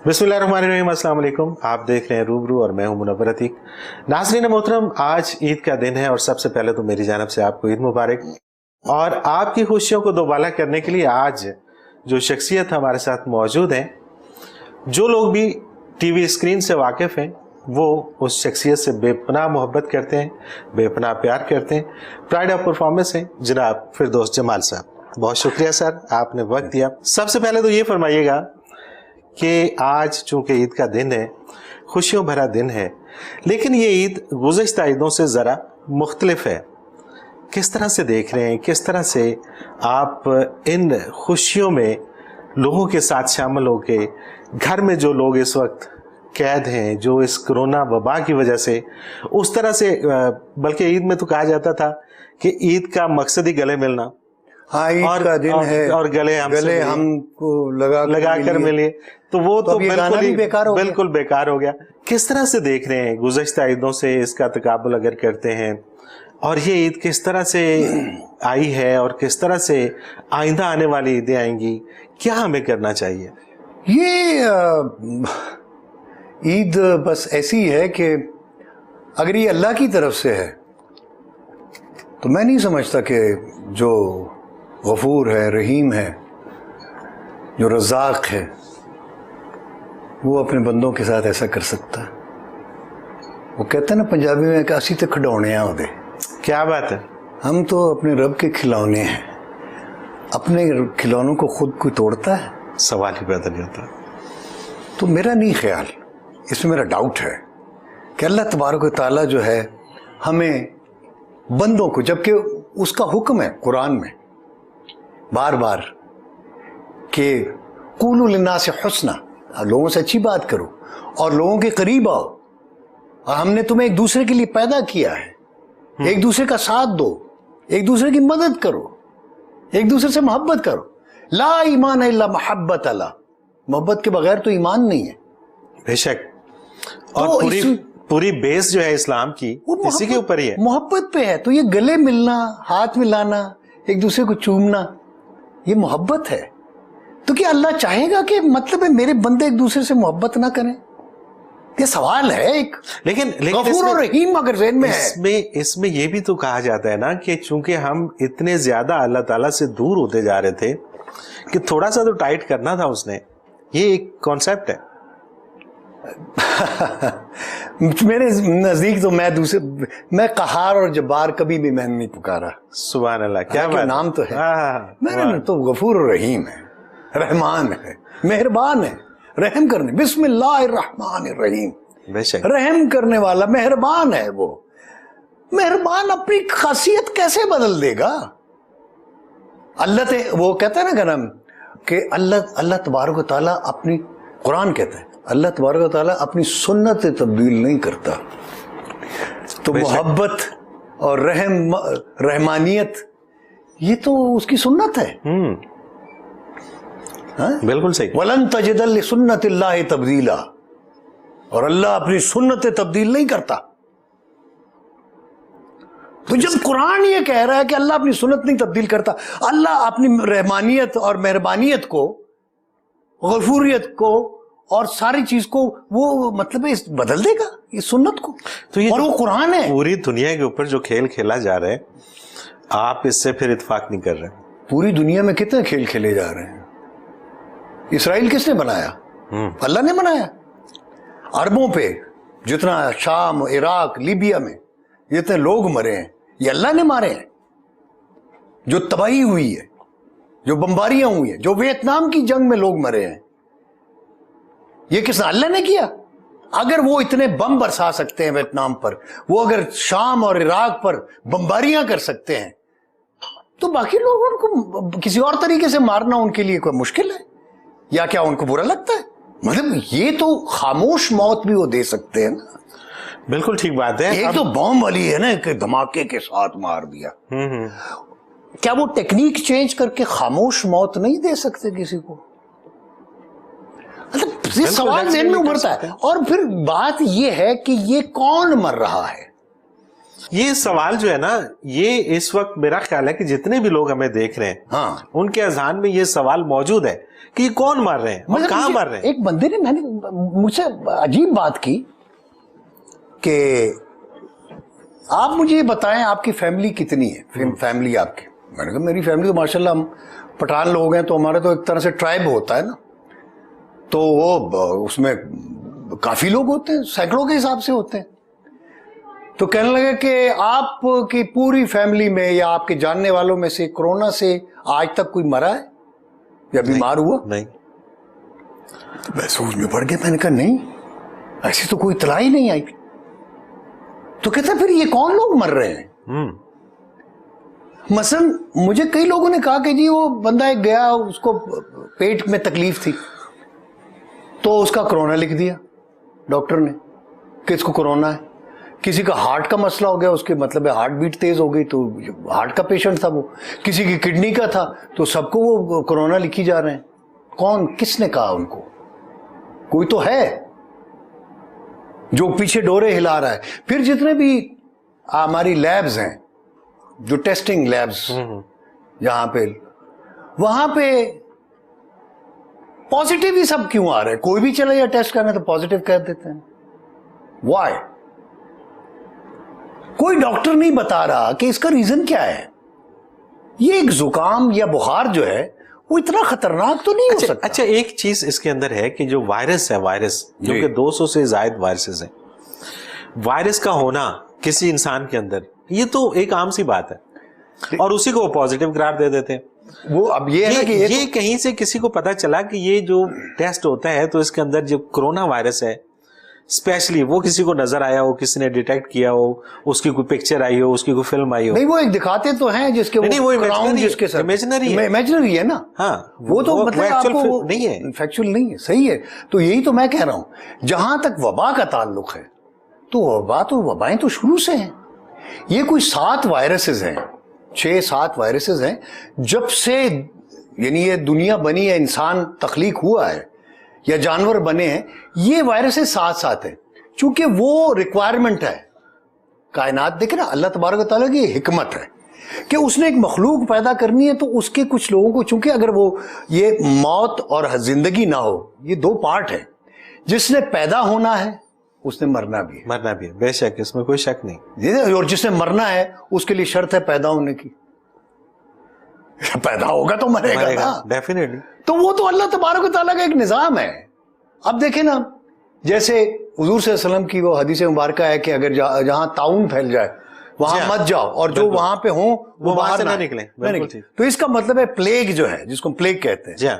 बिस्मिल्लाहिर्रहमानिर्रहीम, अस्सलाम वालेकुम। आप देख रहे हैं रूबरू और मैं हूं मुनव्वर अतीक। नाज़रीन मोहतरम, आज ईद का दिन है और सबसे पहले तो मेरी जानिब से आपको ईद मुबारक। और आपकी खुशियों को दोबाला करने के लिए आज जो शख्सियत हमारे साथ मौजूद हैं, जो लोग भी टीवी स्क्रीन से वाकिफ़ हैं वो उस शख्सियत से बेपनाह मोहब्बत करते हैं, बेपनाह प्यार करते हैं। प्राइड ऑफ परफॉर्मेंस हैं जनाब फिरदौस जमाल साहब। बहुत शुक्रिया सर, आपने वक्त दिया। सबसे पहले तो ये फरमाइएगा कि आज चूँकि ईद का दिन है, खुशियों भरा दिन है, लेकिन ये ईद गुज़श्ता ईदों से ज़रा मुख्तलिफ है। किस तरह से देख रहे हैं, किस तरह से आप इन खुशियों में लोगों के साथ शामिल होके, घर में जो लोग इस वक्त कैद हैं, जो इस कोरोना वबा की वजह से उस तरह से, बल्कि ईद में तो कहा जाता था कि ईद का मकसद ही गले मिलना, हाँ, ईद का दिन है और गले हमको लगा कर मिले, तो वो तो बिल्कुल बेकार हो गया। किस तरह से देख रहे हैं गुज़श्ता ईदों से इसका तकाबुल अगर करते हैं, और ये ईद किस तरह से आई है और किस तरह से आइंदा आने वाली ईदें आएंगी, क्या हमें करना चाहिए? ये ईद बस ऐसी है कि अगर ये अल्लाह की तरफ से है तो मैं नहीं समझता कि जो गफूर है, रहीम है, जो रज़ाक है, वो अपने बंदों के साथ ऐसा कर सकता है। वो कहते हैं ना पंजाबी में कि असी तो खिडौने हैं ओदे। क्या बात है, हम तो अपने रब के खिलौने हैं। अपने खिलौनों को खुद कोई तोड़ता है? सवाल ही पैदा नहीं होता। तो मेरा नहीं ख्याल, इसमें मेरा डाउट है कि अल्लाह तबारक व तआला जो है हमें बंदों को, जबकि उसका हुक्म है कुरान में बार बार कि कूलू लिन्नास हुस्ना, लोगों से अच्छी बात करो और लोगों के करीब आओ, और हमने तुम्हें एक दूसरे के लिए पैदा किया है, एक दूसरे का साथ दो, एक दूसरे की मदद करो, एक दूसरे से मोहब्बत करो। ला ईमान इल्ला मोहब्बत अल्लाह, मोहब्बत के बगैर तो ईमान नहीं है। बेशक, और तो पूरी बेस जो है इस्लाम की इसी के ऊपर ही है, मोहब्बत पे है। तो ये गले मिलना, हाथ मिलाना, एक दूसरे को चूमना, ये मोहब्बत है। तो क्या अल्लाह चाहेगा कि मतलब है मेरे बंदे एक दूसरे से मोहब्बत ना करें? ये सवाल है एक। लेकिन गफूर और रहीम अगर ज़हन में है, इसमें ये भी तो कहा जाता है ना कि चूंकि हम इतने ज्यादा अल्लाह ताला से दूर होते जा रहे थे कि थोड़ा सा तो टाइट करना था उसने। ये एक कॉन्सेप्ट है। मेरे नजदीक तो मैं कहार और जब्बार कभी भी मैंने नहीं पुकारा। सुभान अल्लाह, क्या बात, नाम तो है। मैंने तो गफूर और रहीम है, रहमान है, मेहरबान है, रहम करने, बिस्मिल्लाहिर्रहमानिर्रहीम, बेशक रहम करने वाला मेहरबान है। वो मेहरबान अपनी खासियत कैसे बदल देगा? अल्लाह वो कहता है ना गरम कि अल्लाह तबारक व तआला अपनी, कुरान कहता है अल्लाह तबारक व तआला अपनी सुन्नत तब्दील नहीं करता। तो मोहब्बत और रहमानियत ये तो उसकी सुन्नत है। बिल्कुल सही। वलन तजिद लिसुन्नतिल्लाहि तब्दीला, और अल्लाह अपनी सुन्नत तब्दील नहीं करता। तो जब कुरान ये कह रहा है कि अल्लाह अपनी सुन्नत नहीं तब्दील करता, अल्लाह अपनी रहमानियत और मेहरबानियत को, गफूरियत को और सारी चीज को वो मतलब है बदल देगा, इस सुन्नत को। तो ये और वो कुरान है। पूरी दुनिया के ऊपर जो खेल खेला जा रहा है, आप इससे फिर इत्तेफाक नहीं कर रहे? पूरी दुनिया में कितने खेल खेले जा रहे हैं। इसराइल किसने बनाया? अल्लाह ने बनाया। अरबों पे जितना शाम, इराक, लीबिया में जितने लोग मरे हैं, ये अल्लाह ने मारे हैं। जो तबाही हुई है, जो बमबारियां हुई है, जो वियतनाम की जंग में लोग मरे हैं, ये किस अल्लाह ने किया? अगर वो इतने बम बरसा सकते हैं वियतनाम पर, वो अगर शाम और इराक पर बमबारियां कर सकते हैं, तो बाकी लोगों को किसी और तरीके से मारना उनके लिए कोई मुश्किल है? या क्या उनको बुरा लगता है? मतलब ये तो खामोश मौत भी वो दे सकते हैं ना। बिल्कुल ठीक बात है। एक तो बम वाली है ना कि धमाके के साथ मार दिया। क्या वो टेक्निक चेंज करके खामोश मौत नहीं दे सकते किसी को? मतलब ये सवाल ज़हन में उभरता है। और फिर बात ये है कि ये कौन मर रहा है? ये सवाल जो है ना, ये इस वक्त मेरा ख्याल है कि जितने भी लोग हमें देख रहे हैं, हाँ, उनके अज़हान में ये सवाल मौजूद है कि ये कौन मार रहे हैं और मतलब कहां मार रहे हैं। एक बंदे ने मुझसे अजीब बात की कि आप मुझे ये बताएं आपकी फैमिली कितनी है, फैमिली आपकी। मैंने कहा मेरी फैमिली तो माशाल्लाह हम पठान लोग हैं, तो हमारे तो एक तरह से ट्राइब होता है ना, तो वो उसमें काफी लोग होते हैं, सैकड़ों के हिसाब से होते हैं। तो कहने लगे कि आपकी पूरी फैमिली में या आपके जानने वालों में से कोरोना से आज तक कोई मरा है या बीमार हुआ? नहीं। तो मैं सोच में पड़ गया, मैंने कहा नहीं, ऐसी तो कोई इत्तला ही नहीं आई। तो कहता फिर ये कौन लोग मर रहे हैं? मसलन मुझे कई लोगों ने कहा कि जी वो बंदा एक गया, उसको पेट में तकलीफ थी तो उसका कोरोना लिख दिया डॉक्टर ने कि इसको कोरोना है। किसी का हार्ट का मसला हो गया, उसके मतलब है हार्ट बीट तेज हो गई तो हार्ट का पेशेंट था वो। किसी की किडनी का था तो सबको वो कोरोना लिखी जा रहे हैं। कौन, किसने कहा उनको? कोई तो है जो पीछे डोरे हिला रहा है। फिर जितने भी हमारी लैब्स हैं, जो टेस्टिंग लैब्स जहां पे, वहां पे पॉजिटिव ही सब क्यों आ रहे हैं? कोई भी चले या टेस्ट करने तो पॉजिटिव कह देते हैं। व्हाई? कोई डॉक्टर नहीं बता रहा कि इसका रीजन क्या है। ये एक जुकाम या बुखार जो है वो इतना खतरनाक तो नहीं हो सकता। अच्छा, एक चीज इसके अंदर है कि जो वायरस है, वायरस जो कि 200 से ज्यादा वायरसेस हैं, वायरस का होना किसी इंसान के अंदर, ये तो एक आम सी बात है और उसी को वो पॉजिटिव करार दे देते हैं। वो अब ये है ना कि ये कहीं से किसी को पता चला कि ये जो टेस्ट होता है तो इसके अंदर जो कोरोना वायरस है स्पेशली, वो किसी को नजर आया हो, किसी ने डिटेक्ट किया हो, उसकी कोई पिक्चर आई हो, उसकी कोई फिल्म आई हो। नहीं, वो एक दिखाते तो हैं जिसके नहीं, वो जिसके साथ इमेजिनरी है, इमेजिनरी है ना। हाँ, वो तो मतलब आपको नहीं है, फैक्चुअल नहीं है। सही है। तो यही तो मैं कह रहा हूं, जहां तक वबा का ताल्लुक है तो वबाएं तो शुरू से हैं। ये कोई 7 वायरसेस हैं, 6-7 वायरसेस हैं जब से यानी ये दुनिया बनी है, इंसान तख्लीक हुआ है या जानवर बने हैं, ये वायरसेस साथ है। चूंकि वो रिक्वायरमेंट है कायनात, देखे ना अल्लाह तबारक व तआला की हिकमत है कि उसने एक मखलूक पैदा करनी है, तो उसके कुछ लोगों को, चूंकि अगर वो ये मौत और जिंदगी ना हो, ये 2 पार्ट है। जिसने पैदा होना है उसने मरना भी है, बेशक, इसमें कोई शक नहीं। और जिसने मरना है उसके लिए शर्त है पैदा होने की। पैदा होगा तो मरेगा ना, डेफिनेटली। तो वो तो अल्लाह तबारक व तआला का एक निजाम है। अब देखें ना, जैसे हुजूर सल्लल्लाहु अलैहि वसल्लम की वो हदीस मुबारक है कि अगर जहां ताउन फैल जाए वहां मत जाओ, और जो वहां पे हो वो बाहर ना निकले। तो इसका मतलब है प्लेग जो है, जिसको प्लेग कहते हैं,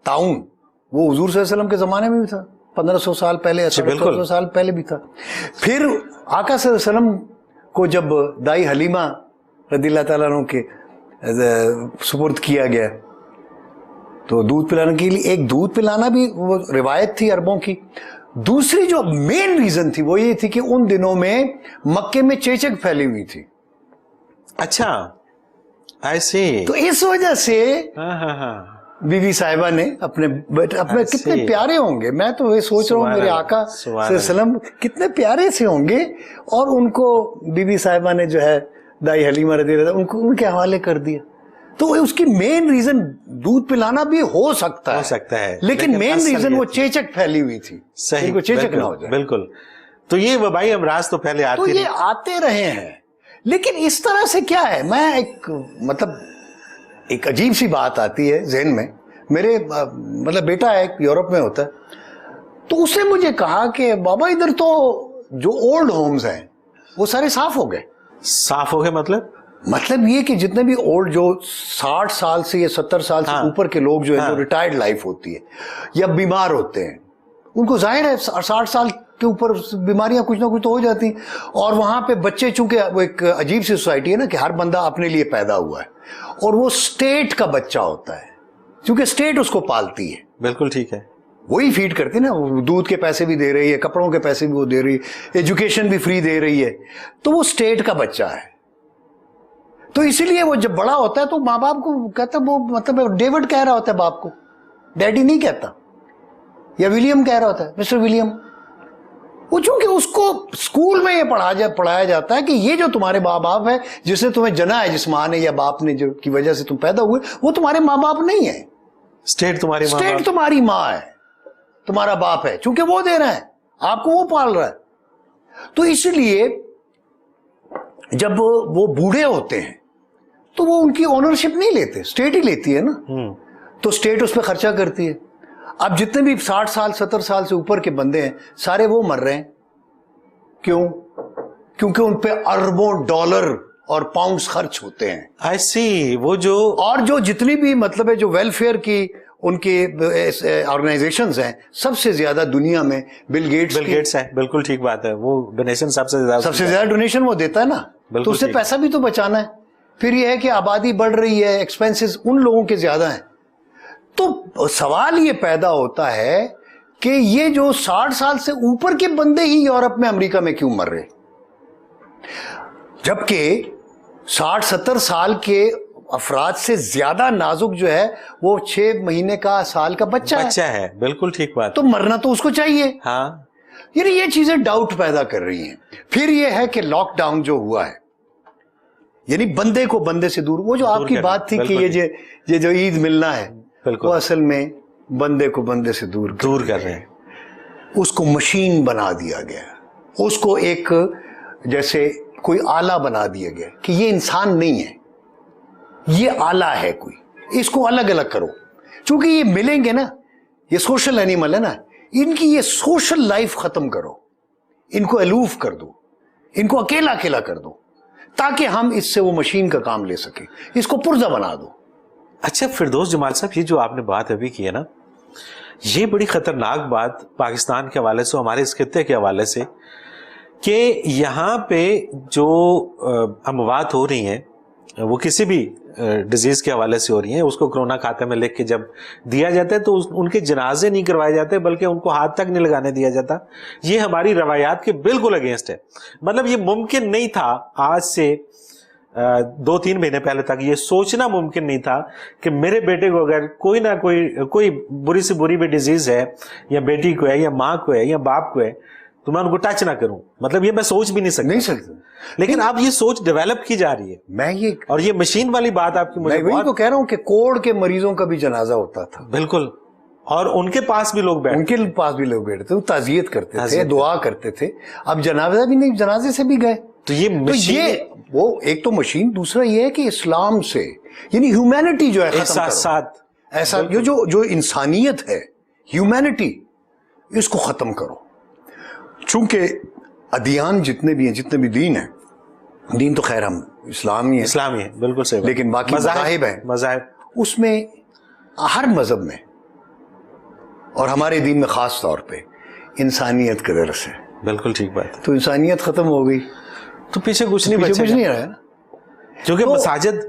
ताउन, वो हुजूर सल्लल्लाहु अलैहि वसल्लम के जमाने में भी था, 1500 साल पहले, 1700 साल पहले भी था। फिर आका सल्लल्लाहु अलैहि वसल्लम को जब दाई हलीमा रदियल्लाहु ताला अन्हा के सुपुर्द किया गया तो दूध पिलाने के लिए, एक दूध पिलाना भी वो रिवायत थी अरबों की। दूसरी जो मेन रीजन थी वो ये थी कि उन दिनों में मक्के में चेचक फैली हुई थी। अच्छा, आई सी। तो इस वजह से बीवी साहिबा ने अपने कितने प्यारे होंगे, मैं तो ये सोच रहा हूँ मेरे आका सल्लम कितने प्यारे से होंगे, और उनको बीवी साहिबा ने जो है दाई हलीमा रज़ियल्लाहु अन्हा उनको उनके हवाले कर दिया। तो उसकी मेन रीजन दूध पिलाना भी हो सकता है, लेकिन मेन रीजन वो चेचक फैली हुई थी। सही, को चेचक ना हो जाए। बिल्कुल। तो ये वबाई अमराज तो पहले आते, तो ये आते रहे हैं, लेकिन इस तरह से क्या है, मैं एक अजीब सी बात आती है जहन में। मेरे मतलब बेटा है, यूरोप में होता है, तो उसने मुझे कहा कि बाबा इधर तो जो ओल्ड होम्स हैं वो सारे साफ हो गए। साफ हो गए मतलब ये कि जितने भी ओल्ड, जो 60 साल से या 70 साल से ऊपर के लोग जो है, जो रिटायर्ड लाइफ होती है या बीमार होते हैं, उनको जाहिर है 60 साल के ऊपर बीमारियां कुछ ना कुछ तो हो जाती। और वहां पे बच्चे, चूंकि वो एक अजीब सी सोसाइटी है ना कि हर बंदा अपने लिए पैदा हुआ है, और वो स्टेट का बच्चा होता है, क्योंकि स्टेट उसको पालती है। बिल्कुल ठीक है, वही फीड करती है ना, दूध के पैसे भी दे रही है, कपड़ों के पैसे भी वो दे रही है, एजुकेशन भी फ्री दे रही है, तो वो स्टेट का बच्चा है। तो इसीलिए वो जब बड़ा होता है तो माँ बाप को कहता है, वो मतलब डेविड कह रहा होता है बाप को, डैडी नहीं कहता, या विलियम कह रहा होता है, मिस्टर विलियम। वो चूंकि उसको स्कूल में ये पढ़ाया जाता है कि ये जो तुम्हारे माँ बाप है, जिसने तुम्हें जना है, जिस माँ ने या बाप ने जो की वजह से तुम पैदा हुए, वो तुम्हारे माँ बाप नहीं है। स्टेट तुम्हारी माँ है, तुम्हारा बाप है, चूंकि वो दे रहा है आपको, वो पाल रहा है। तो इसलिए जब वो बूढ़े होते हैं तो वो उनकी ओनरशिप नहीं लेते, स्टेट ही लेती है ना। तो स्टेट उस पर खर्चा करती है। अब जितने भी 60 साल 70 साल से ऊपर के बंदे हैं, सारे वो मर रहे हैं। क्यों? क्योंकि उन पे अरबों डॉलर और पाउंड्स खर्च होते हैं। आई सी, वो जो और जो जितनी भी मतलब है जो वेलफेयर की उनके ऑर्गेनाइजेशंस हैं, सबसे ज्यादा दुनिया में बिल गेट्स है। बिल्कुल ठीक बात है, वो डोनेशन सबसे ज्यादा डोनेशन वो देता है ना। तो उससे पैसा भी तो बचाना है। फिर ये है कि आबादी बढ़ रही है, एक्सपेंसेस उन लोगों के ज्यादा हैं। तो सवाल ये पैदा होता है कि ये जो 60 साल से ऊपर के बंदे ही यूरोप में, अमेरिका में क्यों मर रहे, जबकि 60-70 साल के अफराद से ज्यादा नाजुक जो है वो 6 महीने का, साल का बच्चा है। बिल्कुल ठीक बात। तो मरना तो उसको चाहिए। हाँ, यानी ये चीजें डाउट पैदा कर रही हैं। फिर ये है कि लॉकडाउन जो हुआ है, यानी बंदे को बंदे से दूर, वो जो आपकी बात थी कि ये जो ईद मिलना है, वो असल में बंदे को बंदे से दूर कर रहे हैं। उसको मशीन बना दिया गया, उसको एक जैसे कोई आला बना दिया गया कि ये इंसान नहीं है, ये आला है कोई, इसको अलग अलग करो। क्योंकि ये मिलेंगे ना, ये सोशल एनिमल है ना, इनकी ये सोशल लाइफ खत्म करो, इनको अलूफ कर दो, इनको अकेला अकेला कर दो, ताकि हम इससे वो मशीन का काम ले सके, इसको पुर्जा बना दो। अच्छा फिरदौस जमाल साहब, ये जो आपने बात अभी की है ना, ये बड़ी खतरनाक बात पाकिस्तान के हवाले से, हमारे इस खित्ते के हवाले से, कि यहाँ पे जो अमवात हो रही हैं वो किसी भी डिजीज के हवाले से हो रही हैं, उसको कोरोना खाते में लिख के जब दिया जाता है तो उनके जनाजे नहीं करवाए जाते, बल्कि उनको हाथ तक नहीं लगाने दिया जाता। ये हमारी रवायात के बिल्कुल अगेंस्ट है। मतलब ये मुमकिन नहीं था, आज से 2-3 महीने पहले तक ये सोचना मुमकिन नहीं था कि मेरे बेटे को अगर कोई ना कोई बुरी से बुरी भी डिजीज है, या बेटी को है, या माँ को है, या बाप को है, तो मैं उनको टच ना करूं। मतलब ये मैं सोच भी नहीं सकता। लेकिन अब ये सोच डेवलप की जा रही है। और ये मशीन वाली बात आपकी, मुझे वही तो कह रहा हूं कि कोढ़ के मरीजों का भी जनाजा होता था। बिल्कुल। और उनके पास भी लोग बैठते थे, वो ताजियत करते थे, दुआ करते थे। अब जनाजा भी नहीं, जनाजे से भी गए। तो ये मशीन, वो एक तो मशीन, दूसरा ये है कि इस्लाम से, यानी ह्यूमैनिटी जो है ऐसा ये जो इंसानियत है, ह्यूमैनिटी, इसको खत्म करो। चूंकि अदियान जितने भी हैं, जितने भी दीन हैं, दीन तो खैर हम इस्लामी है, बिल्कुल सही, लेकिन बाकी मज़ाहिब हैं, उसमें हर मजहब में और हमारे दीन में खास तौर पे इंसानियत का दर्स है। बिल्कुल ठीक बात है। तो इंसानियत खत्म हो गई तो पीछे कुछ नहीं रहा है। क्योंकि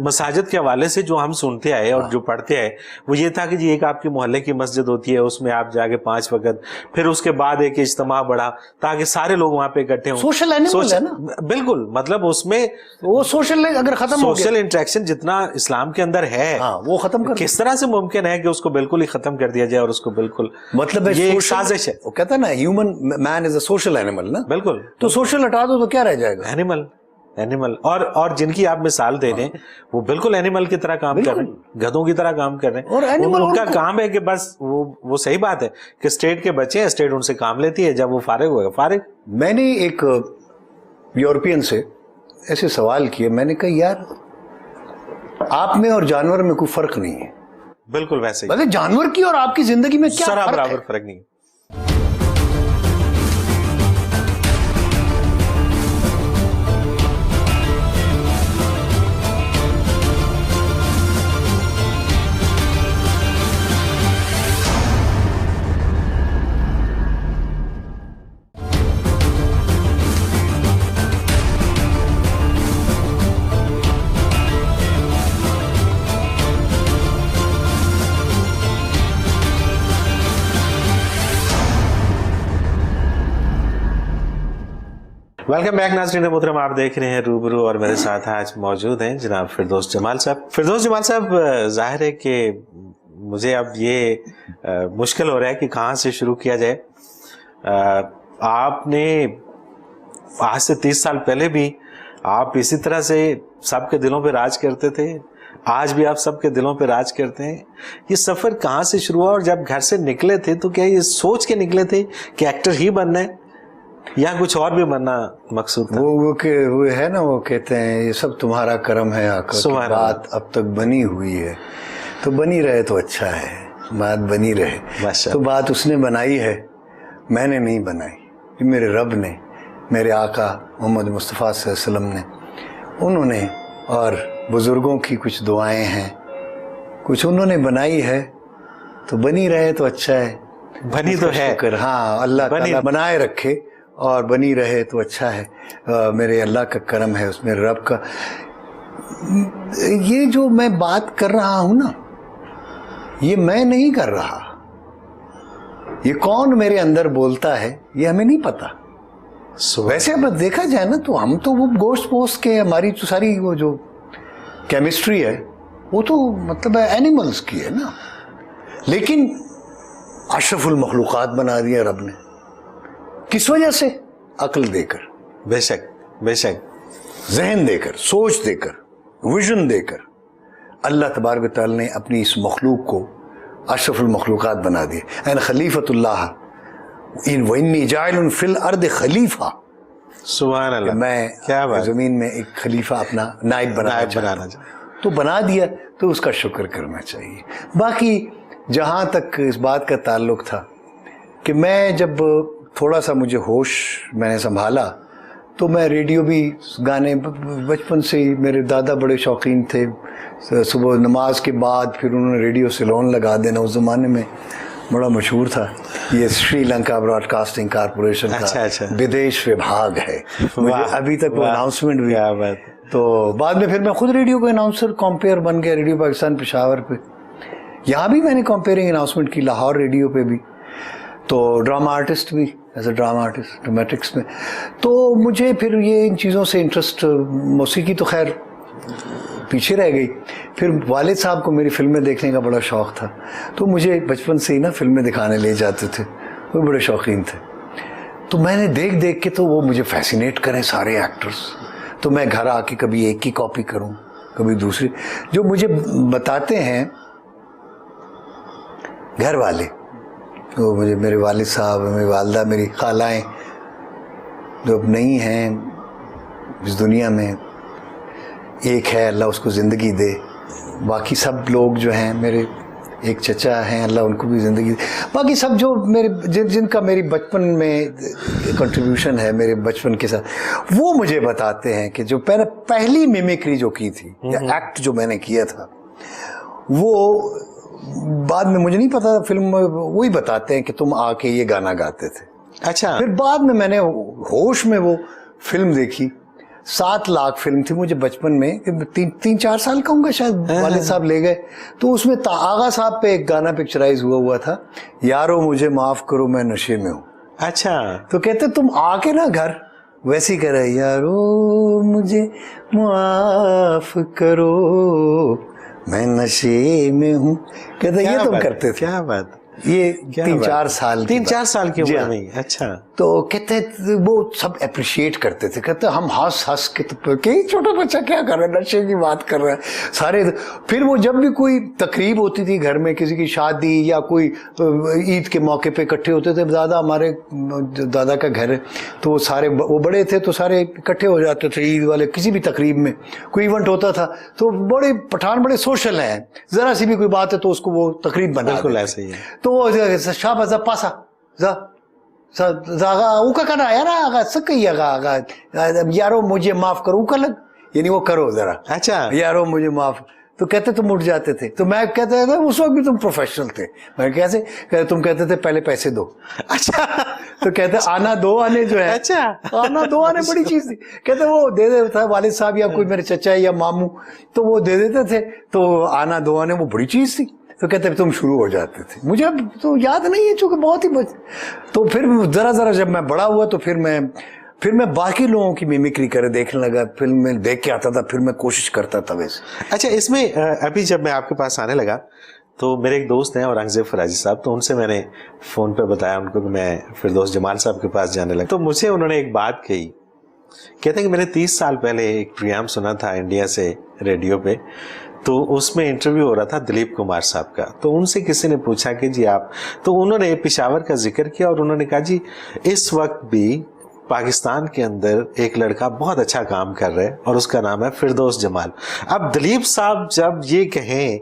मसाजिद के हवाले से जो हम सुनते आए और जो पढ़ते आए, वो ये था कि जी एक आपके मोहल्ले की मस्जिद होती है, उसमें आप जाके 5 वक्त, फिर उसके बाद एक इज्तिमा बढ़ा ताकि सारे लोग वहां पे इकट्ठे हों। सोशल एनिमल है ना। बिल्कुल, मतलब उसमें वो सोशल अगर खत्म हो गया, सोशल इंटरेक्शन जितना इस्लाम के अंदर है, वो खत्म कर, किस तरह से मुमकिन है कि उसको बिल्कुल ही खत्म कर दिया जाए? और उसको बिल्कुल, मतलब ये एक साजिश है। वो कहता है ना, human man is a social animal ना। बिल्कुल। तो सोशल हटा दो तो क्या रह जाएगा? एनिमल। और जिनकी आप मिसाल दे रहे हैं, वो बिल्कुल एनिमल की तरह काम कर रहे हैं, गधों की तरह काम कर रहे हैं। और एनिमल उनका काम है कि बस वो सही बात है कि स्टेट के बच्चे हैं, स्टेट उनसे काम लेती है, जब वो फारिग होगा फारिग। मैंने एक यूरोपियन से ऐसे सवाल किए, मैंने कहा यार आप में और जानवर में कोई फर्क नहीं है। बिल्कुल वैसे ही, मतलब जानवर की और आपकी जिंदगी में क्या बराबर फर्क नहीं है। वेलकम बैक नाज़रीन मोहतरम, आप देख रहे हैं रूबरू और मेरे साथ आज मौजूद हैं जनाब फिरदौस जमाल साहब। फिरदौस जमाल साहब, जाहिर है कि मुझे अब ये मुश्किल हो रहा है कि कहाँ से शुरू किया जाए। आपने आज से 30 साल पहले भी आप इसी तरह से सबके दिलों पे राज करते थे, आज भी आप सबके दिलों पे राज करते हैं। ये सफ़र कहाँ से शुरू हुआ और जब घर से निकले थे तो क्या ये सोच के निकले थे कि एक्टर ही बनना है या कुछ और भी बनना मकसूद था? वो है ना, वो कहते हैं ये सब तुम्हारा कर्म है आका, की बात अब तक बनी हुई है तो बनी रहे तो अच्छा है, बात बनी रहे। तो बात उसने बनाई है, मैंने नहीं बनाई, ये मेरे रब ने, मेरे आका मोहम्मद मुस्तफ़ा सल्लल्लाहु अलैहि वसल्लम ने, उन्होंने और बुज़ुर्गों की कुछ दुआएं हैं, कुछ उन्होंने बनाई है तो बनी रहे तो अच्छा है। बनी तो है, हाँ, अल्लाह ताला बनाए रखे और बनी रहे तो अच्छा है। मेरे अल्लाह का करम है, उसमें रब का। ये जो मैं बात कर रहा हूँ ना, ये मैं नहीं कर रहा, ये कौन मेरे अंदर बोलता है ये हमें नहीं पता। वैसे अब देखा जाए ना तो हम तो वो गोश्त पोस्ट के, हमारी तो सारी वो जो केमिस्ट्री है वो तो मतलब एनिमल्स की है ना, लेकिन अशरफुल मखलूक़ात बना दिया रब ने। किस वजह से? अक्ल देकर, बेशक बेशक, जहन देकर, सोच देकर, विजन देकर अल्लाह तबारक व तआला ने अपनी इस मखलूक को अशरफुल मखलूक़ात बना दिए। एन खलीफतुल्लाह इन वन्नी जाइलुन फिल अर्द खलीफा, सुभान अल्लाह, मैं क्या बात, ज़मीन में एक खलीफा अपना नाइब बनाना चाहता, तो बना दिया, तो उसका शुक्र करना चाहिए। बाकी जहाँ तक इस बात का ताल्लुक था कि मैं जब थोड़ा सा मुझे होश मैंने संभाला तो मैं रेडियो भी गाने, बचपन से ही मेरे दादा बड़े शौकीन थे, सुबह नमाज के बाद फिर उन्होंने रेडियो सिलोन लगा देना, उस ज़माने में बड़ा मशहूर था, ये श्रीलंका ब्रॉडकास्टिंग कॉरपोरेशन का विदेश विभाग है, मुझे अभी तक वो अनाउंसमेंट भी। क्या बात। तो बाद में फिर मैं खुद रेडियो के अनाउंसर कॉम्पेयर बन गया, रेडियो पाकिस्तान पेशावर पे, यहाँ भी मैंने कॉम्पेयरिंग अनाउंसमेंट की, लाहौर रेडियो पे भी, तो ड्रामा आर्टिस्ट भी, as a drama artist dramatics में। तो मुझे फिर ये इन चीज़ों से इंटरेस्ट, मौसीकी तो खैर पीछे रह गई। फिर वालिद साहब को मेरी फिल्में देखने का बड़ा शौक़ था, तो मुझे बचपन से ही ना फिल्में दिखाने ले जाते थे, वो बड़े शौकीन थे। तो मैंने देख देख के तो वो मुझे फैसिनेट करें सारे एक्टर्स, तो मैं घर आके कभी एक की कॉपी करूं, कभी दूसरी, जो मुझे बताते हैं घर वाले, तो मुझे मेरे वालिद साहब, मेरी वालदा, मेरी खालाएँ जो अब नहीं हैं इस दुनिया में, एक है अल्लाह उसको ज़िंदगी दे, बाकी सब लोग जो हैं, मेरे एक चचा हैं अल्लाह उनको भी ज़िंदगी दे, बाकी सब जो मेरे जिनका मेरी बचपन में कंट्रीब्यूशन है मेरे बचपन के साथ, वो मुझे बताते हैं कि जो पहली मिमिक्री जो की थी या एक्ट जो मैंने किया था, वो बाद में मुझे नहीं पता, फिल्म में वही बताते हैं कि तुम आके ये गाना गाते थे। अच्छा। फिर बाद में मैंने होश में वो फिल्म देखी, 7 लाख फिल्म थी, मुझे बचपन में 3-4 साल का होऊंगा शायद, वालिद साहब ले गए, तो उसमें आगा साहब पे एक गाना पिक्चराइज हुआ था, यारो मुझे माफ करो मैं नशे में हूँ। अच्छा। तो कहते तुम आके ना घर वैसे ही करे, यारो मुझे माफ करो मैं नशे में हूँ, कहते ये तुम करते थे। क्या बात, ये 3-4 साल 3-4 साल की उम्र में। अच्छा। तो कहते वो सब अप्रिशिएट करते थे, कहते हम हंस हंस के तो कि छोटा बच्चा क्या कर रहा है, नशे की बात कर रहा है सारे। फिर वो जब भी कोई तकरीब होती थी घर में, किसी की शादी या कोई ईद के मौके पे इकट्ठे होते थे, दादा हमारे दादा का घर है तो वो सारे, वो बड़े थे तो सारे इकट्ठे हो जाते थे ईद वाले, किसी भी तकरीब में कोई इवेंट होता था तो बड़े पठान बड़े सोशल हैं, ज़रा सी भी कोई बात है तो उसको वो तकरीब बना, बिल्कुल ऐसे ही है। तो वो शाबाश पासा जागा उका करना यार, आगा सही आगा यारो मुझे माफ करो उका लग, यानी वो करो जरा। अच्छा। यारो मुझे माफ, तो कहते तुम उठ जाते थे, तो मैं कहते थे उस वक्त भी तुम प्रोफेशनल थे, मैं कैसे कहते, तुम कहते थे पहले पैसे दो। अच्छा। तो कहते आना दो आने जो है, अच्छा आना दो आने बड़ी चीज थी, कहते वो दे देता था वालिद साहब या कोई मेरे चचा या मामू, तो वो दे देते थे, तो आना दो आने वो बड़ी चीज थी। तो कहते तुम शुरू हो जाते थे, मुझे अब तो याद नहीं है चूंकि बहुत ही तो फिर जरा जरा जब मैं बड़ा हुआ तो फिर मैं बाकी लोगों की मिमिक्री करे देखने लगा, फिल्म में देख के आता था, फिर मैं कोशिश करता था वैसे। अच्छा, इसमें अभी जब मैं आपके पास आने लगा तो मेरे एक दोस्त हैं औरंगजेब फराजी साहब, तो उनसे मैंने फ़ोन पे बताया उनको कि मैं फिरदौस जमाल साहब के पास जाने लगा। तो मुझे उन्होंने एक बात कही, कहते हैं कि मैंने 30 साल पहले एक प्रोग्राम सुना था इंडिया से रेडियो पे, तो उसमें इंटरव्यू हो रहा था दिलीप कुमार साहब का। तो उनसे किसी ने पूछा कि जी आप, तो उन्होंने पेशावर का जिक्र किया और उन्होंने कहा जी इस वक्त भी पाकिस्तान के अंदर एक लड़का बहुत अच्छा काम कर रहा है और उसका नाम है फिरदौस जमाल। अब दिलीप साहब जब ये कहें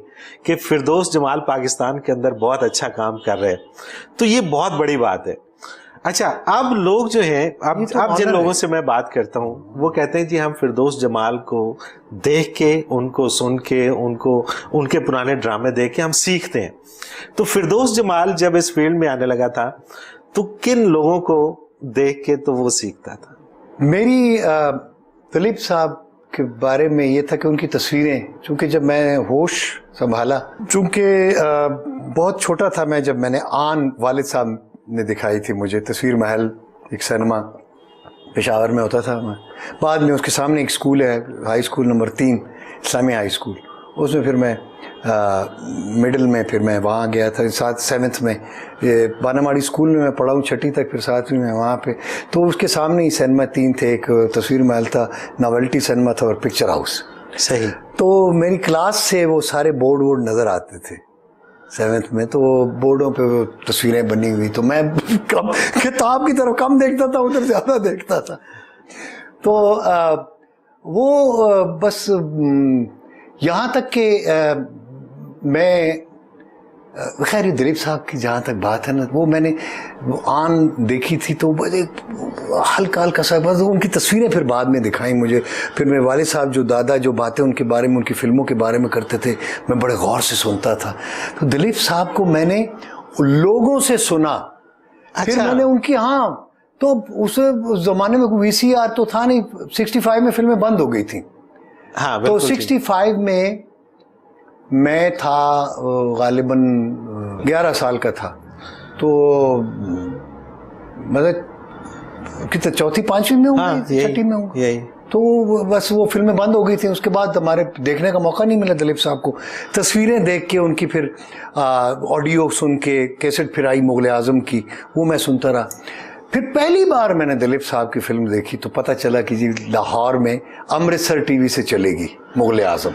कि फिरदौस जमाल पाकिस्तान के अंदर बहुत अच्छा काम कर रहे हैं, तो ये बहुत बड़ी बात है। अच्छा, अब लोग जो हैं, अब जिन लोगों से मैं बात करता हूँ वो कहते हैं जी हम फिरदौस जमाल को देख के, उनको सुन के, उनको उनके पुराने ड्रामे देख के हम सीखते हैं। तो फिरदौस जमाल जब इस फील्ड में आने लगा था तो किन लोगों को देख के तो वो सीखता था? मेरी दिलीप साहब के बारे में ये था कि उनकी तस्वीरें, चूंकि जब मैं होश संभाला, चूंकि बहुत छोटा था मैं जब मैंने आन वालिद साहब ने दिखाई थी मुझे तस्वीर महल, एक सिनेमा पेशावर में होता था। बाद में उसके सामने एक स्कूल है, high school number 3 Islamia high school, उसमें फिर मैं मिडिल में फिर मैं वहाँ गया था, 7th में ये बानामाड़ी स्कूल में मैं पढ़ा हूँ 6ठी तक, फिर 7वीं में वहाँ पे। तो उसके सामने ही सिनेमा 3 थे, एक तस्वीर महल था, नॉवेल्टी सिनेमा था और पिक्चर हाउस। सही। तो मेरी क्लास से वो सारे बोर्ड नज़र आते थे 7th में, तो बोर्डों पे वो तस्वीरें बनी हुई, तो मैं कम किताब की तरफ कम देखता था, उधर ज़्यादा देखता था। तो वो बस यहाँ तक कि मैं खैर दिलीप साहब की जहाँ तक बात है ना, वो मैंने वो आन देखी थी, तो बस एक हल्का हल्का सा, बस उनकी तस्वीरें फिर बाद में दिखाई मुझे। फिर मेरे वालिद साहब जो दादा जो बातें उनके बारे में, उनकी फिल्मों के बारे में करते थे, मैं बड़े गौर से सुनता था। तो दिलीप साहब को मैंने लोगों से सुना। अच्छा। फिर मैंने उनकी, हाँ, तो उस ज़माने में VCR तो था नहीं, 65 में फिल्में बंद हो गई थी। हाँ, तो 65 में मैं था गालिबन 11 साल का था, तो मतलब कितने, 4th-5वीं में हूँ, हाँ, 6ठी में हूँ। यही। तो बस वो फिल्में बंद हो गई थी, उसके बाद हमारे देखने का मौका नहीं मिला दिलीप साहब को। तस्वीरें देख के उनकी, फिर ऑडियो सुन के, कैसेट फिर आई मुग़ल आज़म की, वो मैं सुनता रहा। फिर पहली बार मैंने दिलीप साहब की फिल्म देखी तो पता चला कि जी लाहौर में अमृतसर टीवी से चलेगी मुग़ल आज़म।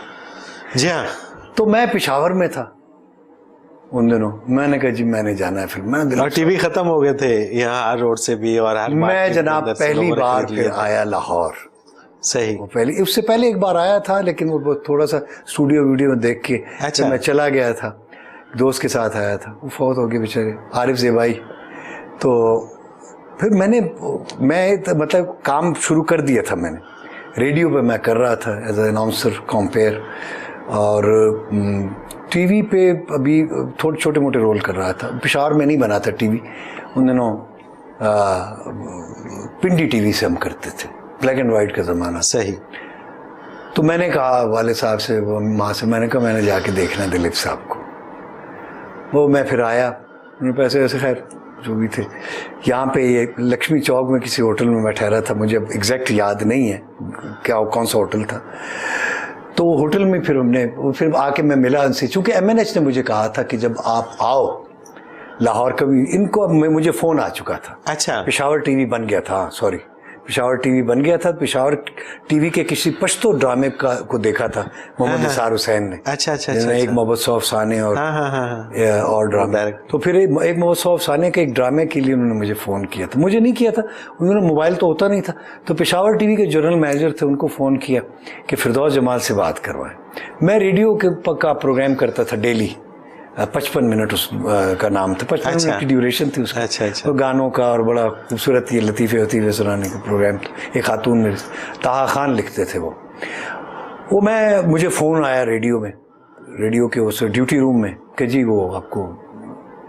जी हाँ। तो मैं पेशावर में था उन दिनों, मैंने कहा जी मैंने जाना है फिल्म। और टीवी खत्म हो गए थे यहाँ हर रोड से भी, और हर मैं जनाब पहली बार फिर आया लाहौर। सही। वो पहले, उससे पहले एक बार आया था, लेकिन वो थोड़ा सा स्टूडियो वीडियो देख के अच्छा। मैं चला गया था, दोस्त के साथ आया था, वो फौत हो गए बेचारे, आरिफ ज़ेबाई। तो फिर मैं मतलब काम शुरू कर दिया था मैंने, रेडियो पे मैं कर रहा था एज ए अनाउंसर कंपेयर, और टीवी पे अभी थोड़े छोटे मोटे रोल कर रहा था। पेशावर में नहीं बना था टीवी उन दिनों, पिंडी टीवी से हम करते थे, ब्लैक एंड वाइट का ज़माना। सही। तो मैंने कहा वाले साहब से, माँ से, मैंने कहा मैंने जाके देखना दिलीप साहब को। वो मैं फिर आया, उन्होंने पैसे वैसे खैर जो भी थे, यहाँ पे ये लक्ष्मी चौक में किसी होटल में मैं ठहरा था, मुझे अब एग्जैक्ट याद नहीं है क्या कौन सा होटल था। तो होटल में फिर आके मैं मिला उनसे, चूँकि MNH ने मुझे कहा था कि जब आप आओ लाहौर, कभी इनको मुझे फ़ोन आ चुका था। अच्छा। पेशावर टीवी बन गया था, सॉरी, पेशावर टीवी बन गया था। पेशावर टीवी के किसी पश्तो ड्रामे को देखा था मोहम्मद निसार हुसैन ने। अच्छा अच्छा। एक मोहम्मद सौफ साने और ड्रामे। तो फिर एक मोहम्मद सौफ साने के एक ड्रामे के लिए उन्होंने मुझे फ़ोन किया था, मुझे नहीं किया था, उन्होंने, मोबाइल तो होता नहीं था। तो पेशावर टीवी के जनरल मैनेजर थे, उनको फ़ोन किया कि फिरदौस जमाल से बात करवाएं। मैं रेडियो का प्रोग्राम करता था डेली, 55 मिनट उस का नाम था, 55 मिनट की ड्यूरेशन थी उसका। अच्छा अच्छा। और गानों का, और बड़ा खूबसूरत ये लतीफ़े वतीफ़े सुनाने का प्रोग्राम था। एक खातून में ताहा खान लिखते थे वो मुझे फ़ोन आया रेडियो के उस ड्यूटी रूम में कि जी वो आपको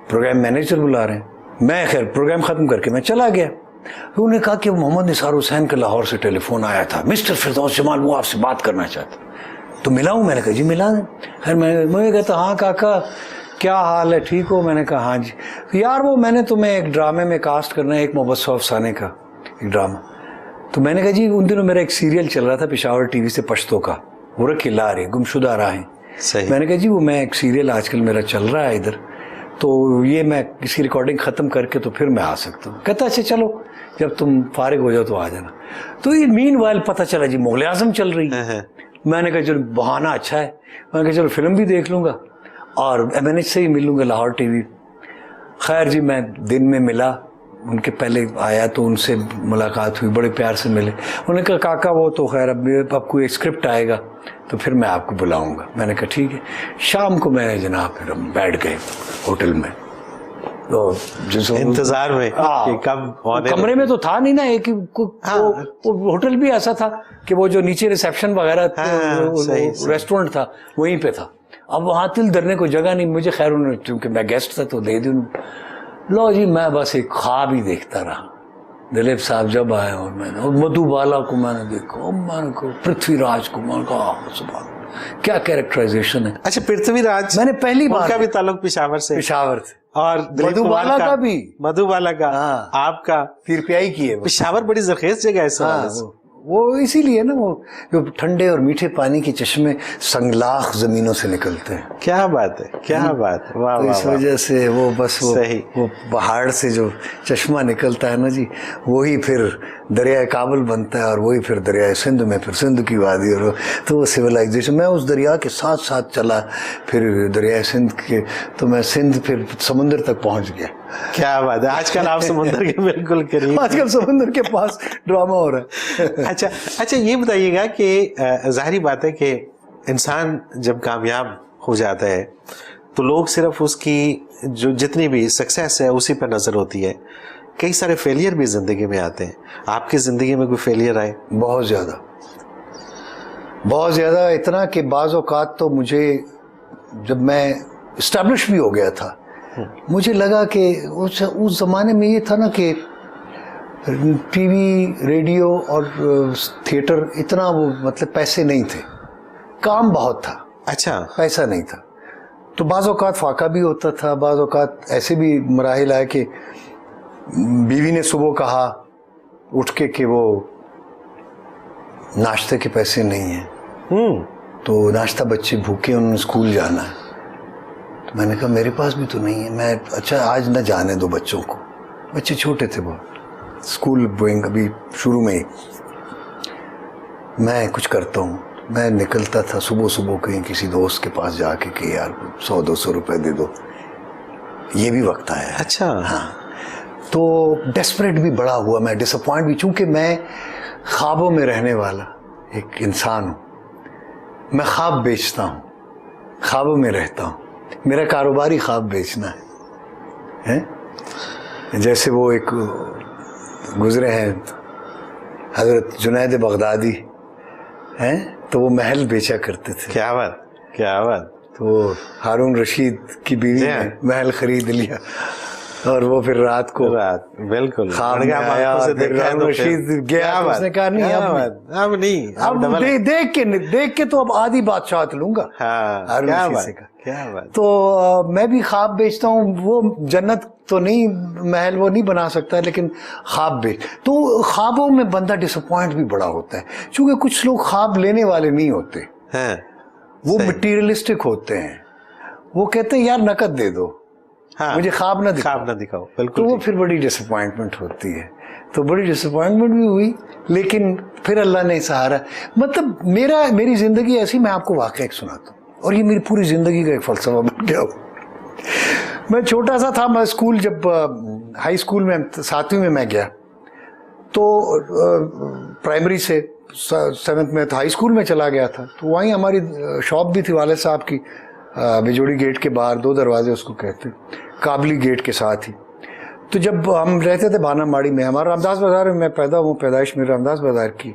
प्रोग्राम मैनेजर बुला रहे हैं। मैं खैर प्रोग्राम ख़त्म करके मैं चला गया। तो उन्होंने कहा कि मोहम्मद निसार हुसैन का लाहौर से टेलीफोन आया था, मिस्टर फिरदौस जमाल वो आपसे बात करना चाहता। तो मिला हूँ, मैंने कहा जी मिला दें। खैर मैं कहता हाँ काका क्या हाल है, ठीक हो? मैंने कहा हाँ जी। तो यार वो मैंने तुम्हें एक ड्रामे में कास्ट करना है, एक मोहम्मद सौफ साने का एक ड्रामा। तो मैंने कहा जी उन दिनों मेरा एक सीरियल चल रहा था पेशावर टीवी से पश्तो का, वो रखी ला रही गुमशुदा राहें, सही। मैंने कहा जी वो मैं एक सीरियल आजकल मेरा चल रहा है इधर, तो ये मैं इसकी रिकॉर्डिंग ख़त्म करके तो फिर मैं आ सकता हूँ। कहता अच्छा चलो, जब तुम फारिग हो जाओ तो आ जाना। तो ये मीनवाइल पता चला जी मुग़ल आज़म चल रही है। मैंने कहा चलो बहाना अच्छा है, मैंने कहा चलो फिल्म भी देख लूँगा और MNH से ही मिल लूँगा, लाहौर TV। खैर जी मैं दिन में मिला, उनके पहले आया तो उनसे मुलाकात हुई, बड़े प्यार से मिले। उन्होंने कहा काका वो तो खैर अब कोई स्क्रिप्ट आएगा तो फिर मैं आपको बुलाऊंगा। मैंने कहा ठीक है। शाम को मैं जनाब फिर हम बैठ गए होटल में, तो इंतजार में कि कब कमरे में तो था नहीं ना एक वो होटल भी ऐसा था कि वो जो नीचे रिसेप्शन वगैरह रेस्टोरेंट था वहीं पे था। अब वहाँ तिल धरने को जगह नहीं, मुझे खैर उन्होंने क्योंकि मैं गेस्ट था तो दे दी। लो जी मैं बस एक ख्वाब ही देखता रहा। दिलीप साहब जब आए और मैंने और मधुबाला को मैंने देखा, मैंने कहा पृथ्वीराज को, मैंने कहा सुभान क्या कैरेक्टराइजेशन है। अच्छा पृथ्वीराज मैंने पहली बार उनका भी ताल्लुक पेशावर से, पेशावर से, और मधुबाला का भी, मधुबाला का हाँ, आपका पीरपियाई की है। पेशावर बड़ी जरखेज जगह है इस हवाले से। वो इसीलिए ना वो जो ठंडे और मीठे पानी के चश्मे संगलाख जमीनों से निकलते हैं। क्या बात है, क्या बात है, वाह तो इस वजह से वो बस वो पहाड़ से जो चश्मा निकलता है ना जी, वही फिर दरिया काबुल बनता है और वही फिर दरिया सिंध में फिर सिंध की वादी, और तो वो सिविलाइजेशन। मैं उस दरिया के साथ साथ चला, फिर दरिया सिंध के, तो मैं सिंध फिर समुंदर तक पहुंच गया। क्या बात है, आजकल आप समुद्र के बिल्कुल करीब, आजकल समुद्र के पास ड्रामा हो रहा है। अच्छा ये बताइएगा कि जाहिर बात है कि इंसान जब कामयाब हो जाता है तो लोग सिर्फ उसकी जो जितनी भी सक्सेस है उसी पर नज़र होती है। कई सारे फेलियर भी ज़िंदगी में आते हैं। आपकी ज़िंदगी में कोई फेलियर आए? बहुत ज़्यादा, इतना कि बाज़ औक़ात तो मुझे, जब मैं इस्टेब्लिश भी हो गया था, मुझे लगा कि उस ज़माने में ये था ना कि टीवी, रेडियो और थिएटर इतना वो मतलब पैसे नहीं थे, काम बहुत था, अच्छा पैसा नहीं था। तो बाज़ औक़ात फाका भी होता था, बाज़ औक़ात ऐसे भी मराहिल आए कि बीवी ने सुबह कहा उठ के कि वो नाश्ते के पैसे नहीं हैं, तो नाश्ता बच्चे भूखे, उन्होंने स्कूल जाना है। तो मैंने कहा मेरे पास भी तो नहीं है। मैं अच्छा आज न जाने दो बच्चों को, बच्चे छोटे थे बहुत, स्कूल गोइंग अभी शुरू में ही। मैं कुछ करता हूँ, मैं निकलता था सुबह सुबह कहीं किसी दोस्त के पास जाके कि यार 100-200 रुपए दे दो, ये भी वक्त आया है। अच्छा हाँ, तो डेस्परेट भी बड़ा हुआ मैं, डिसअपॉइंट भी, चूँकि मैं ख्वाबों में रहने वाला एक इंसान हूँ। मैं ख्वाब बेचता हूँ, ख्वाबों में रहता हूँ, मेरा कारोबारी ख्वाब बेचना है। जैसे वो एक गुजरे हैं हज़रत जुनैद बगदादी हैं, तो वो महल बेचा करते थे। क्या बात, क्या बात। तो हारून रशीद की बीवी ने महल खरीद लिया और वो फिर रात को बिल्कुल ख्वाब में आया, फिर हारून रशीद गया, उसने कहा नहीं अब नहीं, अब देख के तो अब आधी बादशाह लूंगा। हारून रशीद से कहा, क्या बात। तो मैं भी ख्वाब बेचता हूँ, वो जन्नत तो नहीं, महल वो नहीं बना सकता, लेकिन ख्वाब बेच। तो ख्वाबों में बंदा डिसअपॉइंट भी बड़ा होता है, क्योंकि कुछ लोग ख्वाब लेने वाले नहीं होते हैं, वो मटीरियलिस्टिक होते हैं। वो कहते हैं यार नकद दे दो, हाँ, मुझे ख्वाब ना दिखाओ। बिल्कुल। तो वो फिर बड़ी डिसअपॉइंटमेंट होती है। तो बड़ी डिसअपॉइंटमेंट भी हुई, लेकिन फिर अल्लाह ने सहारा, मतलब मेरी ज़िंदगी ऐसी, मैं आपको वाक़या एक सुनाता हूँ, और ये मेरी पूरी ज़िंदगी का एक फ़लसफ़ा बन गया। मैं छोटा सा था, मैं स्कूल जब हाई स्कूल में 7वीं में मैं गया, तो प्राइमरी से 7th में, तो हाई स्कूल में चला गया था। तो वहीं हमारी शॉप भी थी वाले साहब की, बिजोड़ी गेट के बाहर, 2 दरवाजे उसको कहते, काबली गेट के साथ ही। तो जब हम रहते थे भानामाड़ी में, हमारा रामदास बाज़ार में मैं पैदा हूँ, पैदाइश मेरी रामदास बाज़ार की।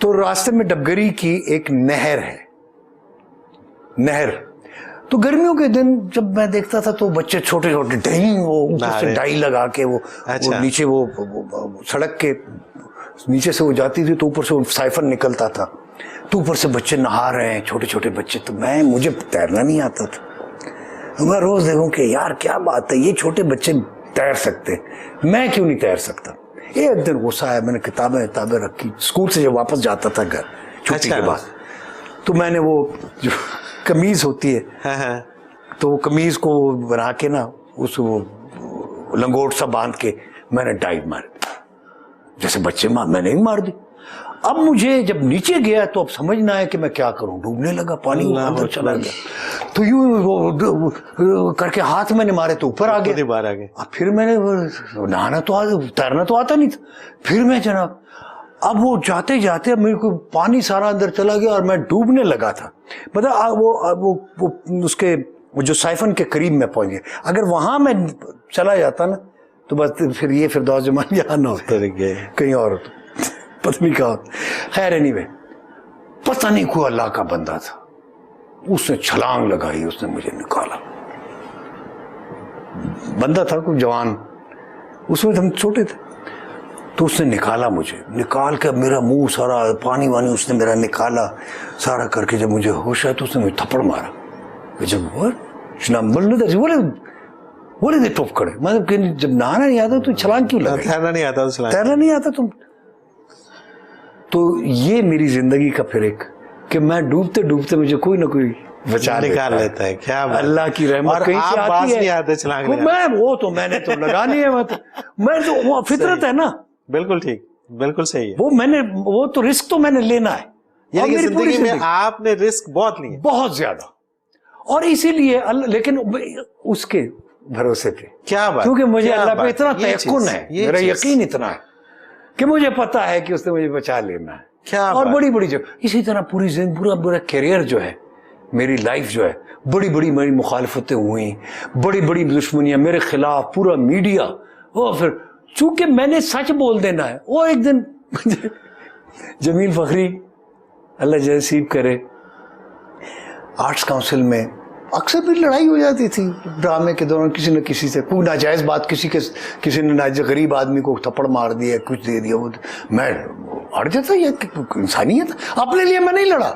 तो रास्ते में डबगरी की एक नहर है, नहर। तो गर्मियों के दिन जब मैं देखता था तो बच्चे छोटे छोटे डाई, वो ऊपर से डाई लगा के वो नीचे वो सड़क के नीचे से वो जाती थी, तो ऊपर से वो साइफन निकलता था, तो ऊपर से बच्चे नहा रहे हैं, छोटे छोटे बच्चे। तो मुझे तैरना नहीं आता था। मैं रोज देखूं कि यार क्या बात है, ये छोटे बच्चे तैर सकते, मैं क्यों नहीं तैर सकता। एक दिन गुस्सा आया, मैंने किताबें रखी, स्कूल से जब वापस जाता था घर छुट्टी के बाद, तो मैंने वो जो कमीज होती है, हाँ। तो वो कमीज को बना के ना उस लंगोट सा बांध के मैंने डाइव मार दी, जैसे बच्चे मैंने ही मार दी। अब मुझे जब नीचे गया तो अब समझना है कि मैं क्या करूं, डूबने लगा, पानी अंदर चला गया। तो यूं वो करके हाथ मैंने मारे तो ऊपर आ गया, बाहर आ गए। अब फिर मैंने नहाना तो तैरना तो आता नहीं था, फिर मैं जनाब अब वो जाते जाते मेरे को पानी सारा अंदर चला गया और मैं डूबने लगा था। मतलब वो उसके वो जो साइफन के करीब में पहुंच गया। अगर वहां मैं चला जाता ना तो बस फिर ये फिरदौस जमान यहाँ ना होता, कहीं और होता, पता नहीं क्या होता। खैर एनीवे, पता नहीं कोई अल्लाह का बंदा था, उसने छलांग लगाई, उसने मुझे निकाला। बंदा था कोई जवान, उसमें हम छोटे थे, तो उसने निकाला मुझे, निकाल कर मेरा मुंह सारा पानी वानी उसने मेरा निकाला सारा करके। जब मुझे होश आया तो उसने मुझे थप्पड़ मारा। जब बोले दे टोप करे, मतलब जब नहाना नहीं आता तो छलांग क्यों लगा? तैरना नहीं आता, तैरना नहीं आता तुम। तो ये मेरी जिंदगी का फिर एक कि मैं डूबते डूबते मुझे कोई ना कोई बचा निकाल लेता है। क्या अल्लाह की रहमत कहीं से आती है। नहीं आते छलांग लगाने। मैं वो तो मैंने तो लगानी है, मैं तो वो फितरत है ना। बिल्कुल ठीक, बिल्कुल सही है। वो तो रिस्क तो मैंने लेना है। यानी कि जिंदगी में आपने रिस्क बहुत लिए, बहुत ज्यादा, और इसीलिए लेकिन उसके भरोसे पे। क्या बात, क्योंकि मुझे अल्लाह पे इतना तयक्कुन है, मेरा यकीन इतना है कि मुझे पता है कि उसने मुझे बचा लेना है। क्या और बड़ी बड़ी जो इसी तरह पूरी जिंदगी पूरा करियर जो है, मेरी लाइफ जो है, बड़ी बड़ी मेरी मुखालफतें हुई, बड़ी बड़ी दुश्मनियां मेरे खिलाफ, पूरा मीडिया, वो फिर चूंकि मैंने सच बोल देना है। वो एक दिन जमील फखरी अल्लाह जसीब करे, आर्ट्स काउंसिल में अक्सर भी लड़ाई हो जाती थी ड्रामे के दौरान, किसी न किसी से कोई नाजायज बात, किसी ने गरीब आदमी को थप्पड़ मार दिया, कुछ दे दिया, वो मैं अड़ जाता, ये इंसानियत। अपने लिए मैं नहीं लड़ा,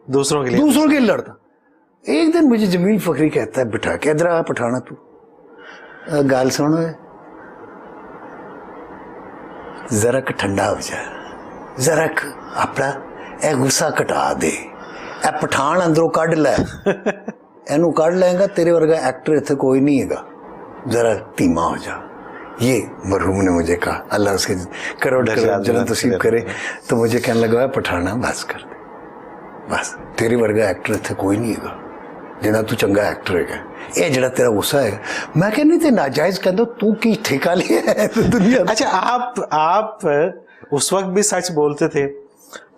दूसरों के लिए लड़ता। एक दिन मुझे जमील फखरी कहता है, बिठा के इधर आ पठाना, तू गाल सुनो, जरा ठंडा हो जा, जरा अपना ए गुस्सा घटा दे, ए पठान अंदरों कढ़ लै, एनू कढ़ लेगा, तेरे वर्गा एक्टर इत्थे कोई नहीं हैगा, जरा धीमा हो जा। ये मरहूम ने मुझे कहा, अल्लाह उसके करोड़ जन्नत नसीब करे। तो मुझे कहने लगा, पठाना बस कर दे, बस तेरे वर्गा एक्टर इत्थे कोई नहीं हैगा, जिन्ना तू चंगा एक्टर है। ये जरा तेरा गुस्सा है, मैं कहनी ते नाजायज कहता, तू की ठेका लिया है दुनिया। अच्छा, आप उस वक्त भी सच बोलते थे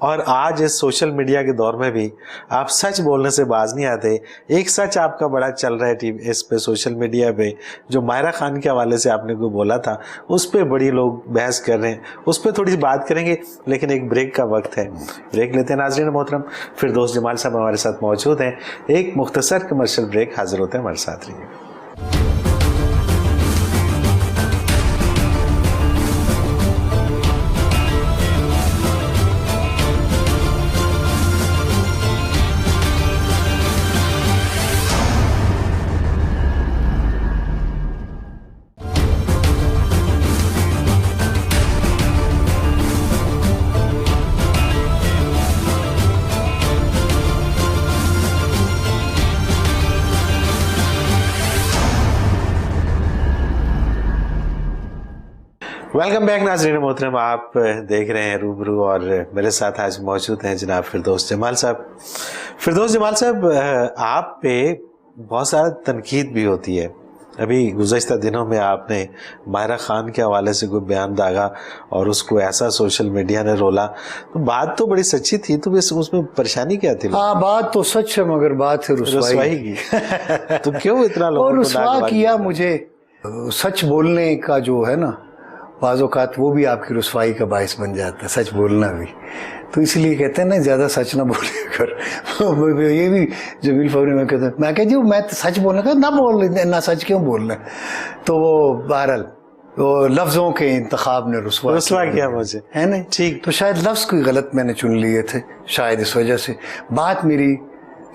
और आज इस सोशल मीडिया के दौर में भी आप सच बोलने से बाज नहीं आते। एक सच आपका बड़ा चल रहा है टीवी इस पे सोशल मीडिया पे, जो मायरा खान के हवाले से आपने कोई बोला था, उस पे बड़ी लोग बहस कर रहे हैं, उस पे थोड़ी बात करेंगे, लेकिन एक ब्रेक का वक्त है, ब्रेक लेते हैं नाज़रीन मोहतरम। फिरदौस जमाल साहब हमारे साथ मौजूद हैं, एक मुख्तसर कमर्शियल ब्रेक, हाजिर होते हैं, हमारे साथ रहिए। वेलकम बैक नाज़रीन मोहतरम, आप देख रहे हैं रूबरू और मेरे साथ आज मौजूद हैं जनाब फिरदौस जमाल साहब। फिरदौस जमाल साहब, आप पे बहुत सारा तनकीद भी होती है। अभी गुज़श्ता दिनों में आपने मायरा खान के हवाले से कोई बयान दागा और उसको ऐसा सोशल मीडिया ने रोला, तो बात तो बड़ी सच्ची थी, तो उसमें परेशानी क्या थी? हाँ, बात तो सच है, मगर बात है रुसवाई की। तो क्यों इतना लोगों को रुसवा किया मुझे? सच बोलने का जो है ना, बाज़-औक़ात वो भी आपकी रुसवाई का बायस बन जाता है, सच बोलना भी। तो इसलिए कहते हैं ना, ज़्यादा सच ना बोले कर। ये भी जमील फखरी में कहते हैं, मैं कहती हूँ मैं सच बोलने का ना बोल, ना सच क्यों बोलना। तो वो बहरहाल वो लफ्ज़ों के इंतखाब ने रुसवा किया मुझे, है ना। ठीक, तो शायद लफ्ज़ कोई गलत मैंने चुन लिए थे, शायद इस वजह से। बात मेरी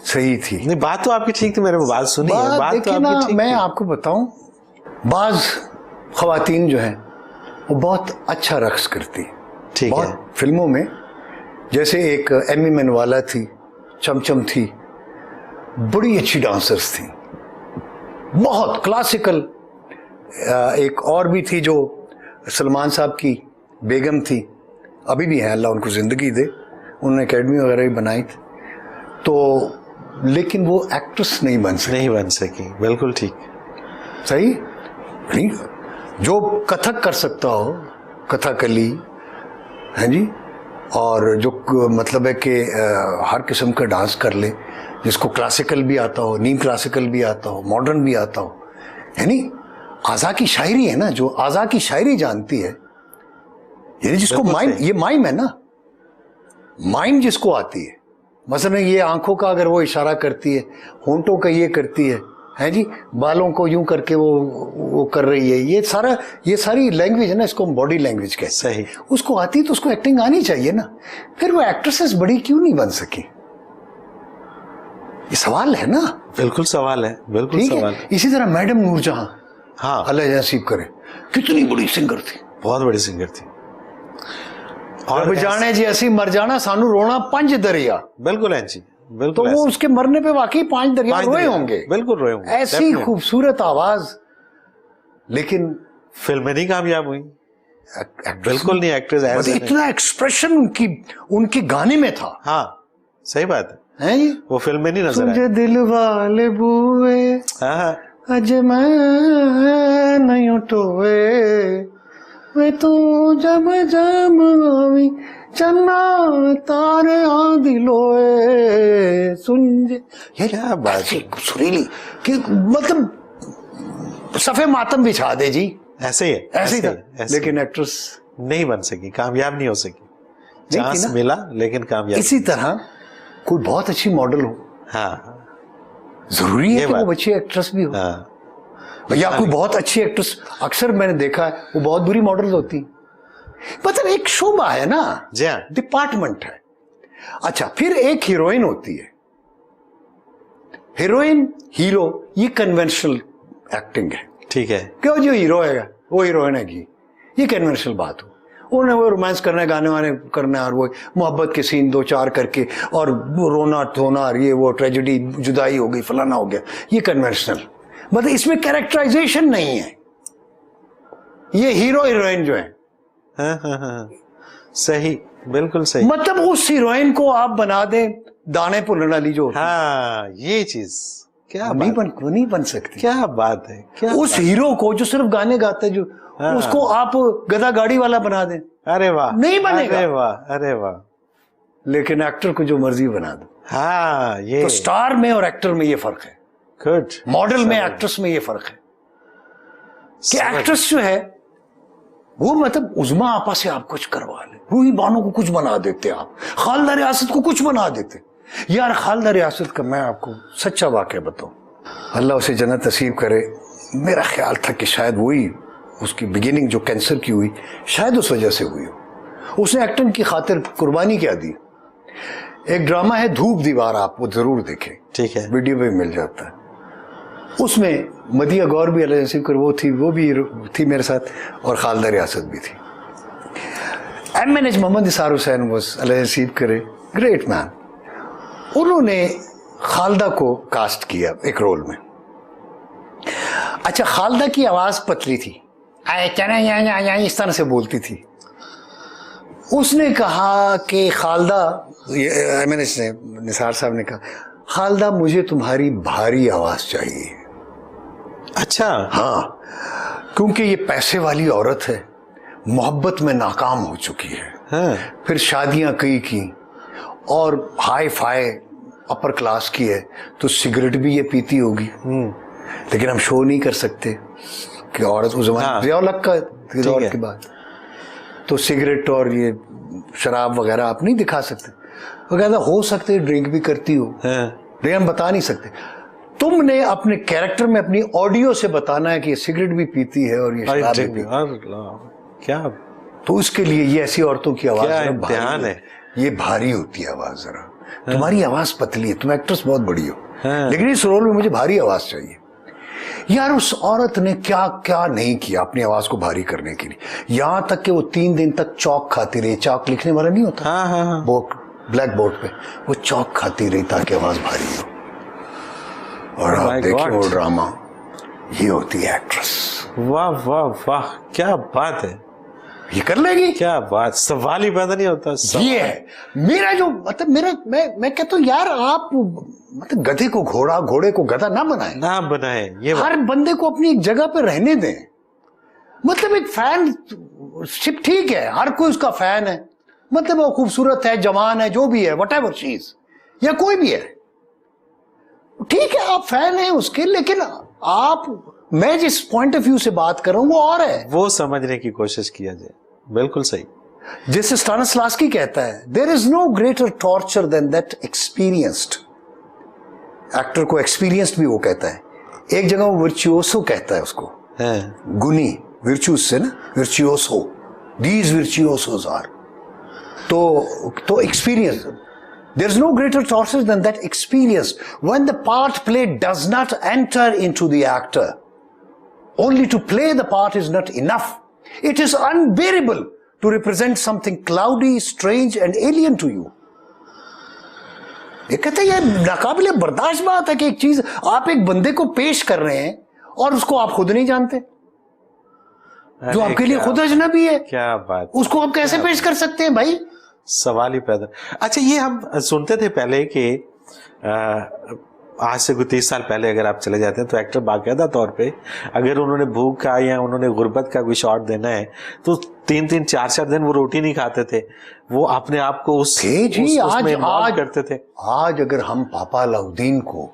सही थी। नहीं, बात तो आपकी ठीक थी, मेरे बात सुनी है, बात तो आपकी ठीक। मैं आपको बताऊं, बाज़ ख़वातीन जो हैं वो बहुत अच्छा रक्स करती, ठीक है। फिल्मों में जैसे एक एमी मनवाला थी, चमचम थी, बड़ी अच्छी डांसर्स थी, बहुत क्लासिकल। एक और भी थी जो सलमान साहब की बेगम थी, अभी भी है, अल्लाह उनको ज़िंदगी दे, उन्होंने एकेडमी वगैरह भी बनाई थी। तो लेकिन वो एक्ट्रेस नहीं बन सकी। बिल्कुल ठीक, सही नहीं। जो कथक कर सकता हो, कथकली है जी, और जो मतलब है कि हर किस्म का डांस कर ले, जिसको क्लासिकल भी आता हो, नीम क्लासिकल भी आता हो, मॉडर्न भी आता हो, है नी। आज़ा की शायरी है ना, जो आज़ा की शायरी जानती है, यानी जिसको माइम, ये माइम है ना, माइम जिसको आती है, मसलन ये आंखों का अगर वो इशारा करती है, होंठों का ये करती है जी, बालों को यूं करके वो कर रही है, ये सारी लैंग्वेज है ना, इसको हम बॉडी लैंग्वेज कहते हैं। सही, उसको आती है तो उसको एक्टिंग आनी चाहिए ना, फिर वो एक्ट्रेसेस बड़ी क्यों नहीं बन सकी? ये सवाल है ना। बिल्कुल सवाल है, बिल्कुल सवाल है। इसी तरह मैडम नूरजहां, हाँ, अल्लाह नसीब करे, कितनी बड़ी सिंगर थी, बहुत बड़ी सिंगर थी। और जाने जी असी मर जाना सानू रोना 5 दरिया। बिल्कुल है जी, बिल्कुल। तो वो उसके मरने पे वाकई 5 दरिया रोए होंगे, बिल्कुल रोए होंगे। ऐसी खूबसूरत आवाज, लेकिन फिल्में नहीं कामयाब हुई, बिल्कुल नहीं। एक्ट्रेस मतलब इतना एक्सप्रेशन उनके गाने में था। हाँ, सही बात है जी, वो फिल्म में नहीं नजर आया। दिल वाले बुए अज मैं नहीं टोए, वे तू जब जब आवी चन्ना तारे दिलोए सुन। ये क्या बात है, सुरीली कि मतलब सफे मातम बिछा दे जी, ऐसे ही है, ऐसे ही था। लेकिन एक्ट्रेस नहीं बन सकी, कामयाब नहीं हो सकी। चांस मिला लेकिन कामयाब। इसी तरह कोई बहुत अच्छी मॉडल हो, हाँ, जरूरी है कि वो अच्छी एक्ट्रेस भी हो। हाँ, भैया कोई बहुत अच्छी एक्ट्रेस, अक्सर मैंने देखा है वो बहुत बुरी मॉडल होती, मतलब एक शोभा है ना, जी हाँ, डिपार्टमेंट है। अच्छा, फिर एक हीरोइन होती है, हीरोइन हीरो, ये कन्वेंशनल एक्टिंग है, ठीक है, क्यों जो हीरो है वो हीरोइन है, ये कन्वेंशनल बात हो, उन्हें वो रोमांस करना है, गाने वाने करना है, और वो मोहब्बत के सीन 2-4 करके, और वो रोना धोना, और ये वो ट्रेजेडी, जुदाई हो गई, फलाना हो गया, ये कन्वेंशनल। मतलब इसमें कैरेक्टराइजेशन नहीं है, ये हीरो हीरोइन जो है। हाँ, सही, बिल्कुल सही। मतलब उस हीरोइन को आप बना दें दाने भुनने वाली जो, हाँ, ये चीज क्या नहीं बन सकती। क्या बात है, क्या उस हीरो को जो सिर्फ गाने गाते, जो उसको आप गधा गाड़ी वाला बना दें, अरे वाह, नहीं बनेगा। अरे वाह, अरे वाह। लेकिन एक्टर को जो मर्जी बना दो। हाँ, ये तो स्टार में और एक्टर में ये फर्क है, गुड। मॉडल में एक्ट्रेस में ये फर्क है कि एक्ट्रेस जो है वो मतलब उज़मा आपा से आप कुछ करवा ले, रूही बानो को कुछ बना देते, आप खालिदा रियासत को कुछ बना देते। यार खालिदा रियासत का मैं आपको सच्चा वाकया बताऊं, अल्लाह उसे जन्नत नसीब करे। मेरा ख्याल था कि शायद वही उसकी बिगिनिंग जो कैंसर की हुई, शायद उस वजह से हुई हो। उसने एक्टिंग की खातिर कुर्बानी क्या दी। एक ड्रामा है धूप दीवार, आप वो जरूर देखें, ठीक है, वीडियो पे मिल जाता है। उसमें मदिया गौर भी अल्लाह नसीब करे वो थी, वो भी थी मेरे साथ, और खालिदा रियासत भी थी। MNH मोहम्मद निसार हुसैन वो अल्लाह नसीब करे, ग्रेट मैन। उन्होंने खालिदा को कास्ट किया एक रोल में। अच्छा, खालिदा की आवाज पतली थी, इस तरह से बोलती थी। उसने कहा कि खालिदा, MNH ने, निसार साहब ने कहा, खालिदा मुझे तुम्हारी भारी आवाज चाहिए। अच्छा, हाँ, क्योंकि ये पैसे वाली औरत है, मोहब्बत में नाकाम हो चुकी है, हाँ। फिर शादियां कई की, और हाई फाई अपर क्लास की है, तो सिगरेट भी ये पीती होगी, लेकिन हम शो नहीं कर सकते कि औरत उस जमाने जियाउल-हक का दौर के बाद तो सिगरेट और ये शराब वगैरह आप नहीं दिखा सकते। वो कहता हो सकते ड्रिंक भी करती हो, लेकिन हम बता नहीं सकते। तुमने अपने कैरेक्टर में अपनी ऑडियो से बताना है कि ये सिगरेट भी पीती है और ये शराब भी पीती है। क्या, तो उसके लिए ये ऐसी औरतों की आवाज ध्यान है, ये भारी होती है आवाज जरा। तुम्हारी आवाज पतली है, तुम एक्ट्रेस बहुत बड़ी हो, लेकिन इस रोल में मुझे भारी आवाज चाहिए। यार उस औरत ने क्या क्या नहीं किया अपनी आवाज को भारी करने के लिए, यहां तक कि वो 3 दिन तक चौक खाती रही। चौक लिखने वाला नहीं होता, वो ब्लैक बोर्ड पे वो चौक खाती रही ताकि आवाज भारी हो। और Oh आप my देखिए God. वो ड्रामा, ये होती है एक्ट्रेस। वाह वाह वाह, क्या बात है, ये कर लेगी, क्या बात, सवाल ही पैदा नहीं होता। ये है मेरा जो मतलब मेरा मैं कहता हूँ यार, आप मतलब गधे को घोड़ा, घोड़े को गधा ना बनाए, ना बनाए, ये हर बंदे को अपनी एक जगह पे रहने दें। मतलब एक फैन शिप ठीक है, हर कोई उसका फैन है, मतलब वो खूबसूरत है, जवान है, जो भी है, वट एवर चीज, या कोई भी है, ठीक है, आप फैन हैं उसके, लेकिन आप, मैं जिस पॉइंट ऑफ व्यू से बात कर रहा हूं वो और है, वो समझने की कोशिश किया जाए। बिल्कुल सही। जैसे स्टानिस्लावस्की कहता है, there is no greater torture than that experienced. Actor को एक्सपीरियंस्ड भी वो कहता है, एक जगह वो विर्चुओसो कहता है उसको, है गुनी, विर्चुस से ना, विर्चुओसो, दीज विर्चुओसोस आर, तो experience, there is no greater torture than that experience when the part played does not enter into the actor. Only to play the part is not enough. It is unbearable to represent something cloudy, strange and alien to you. ये कहते हैं, ये नाकाबिले बर्दाश्त बात है कि एक चीज आप एक बंदे को पेश कर रहे हैं और उसको आप खुद नहीं जानते, जो आपके लिए खुद अजनबी है, क्या बात, उसको आप कैसे पेश कर सकते हैं भाई? सवाल ही पैदा। अच्छा, ये हम सुनते थे पहले कि आज से कुछ 30 साल पहले अगर आप चले जाते हैं तो एक्टर बाकायदा तौर पे अगर उन्होंने भूख का या उन्होंने गुर्बत का कोई शॉट देना है तो 3-3 4-4 दिन वो रोटी नहीं खाते थे, वो अपने आप को उसमें करते थे। आज अगर हम पापा अलाउद्दीन को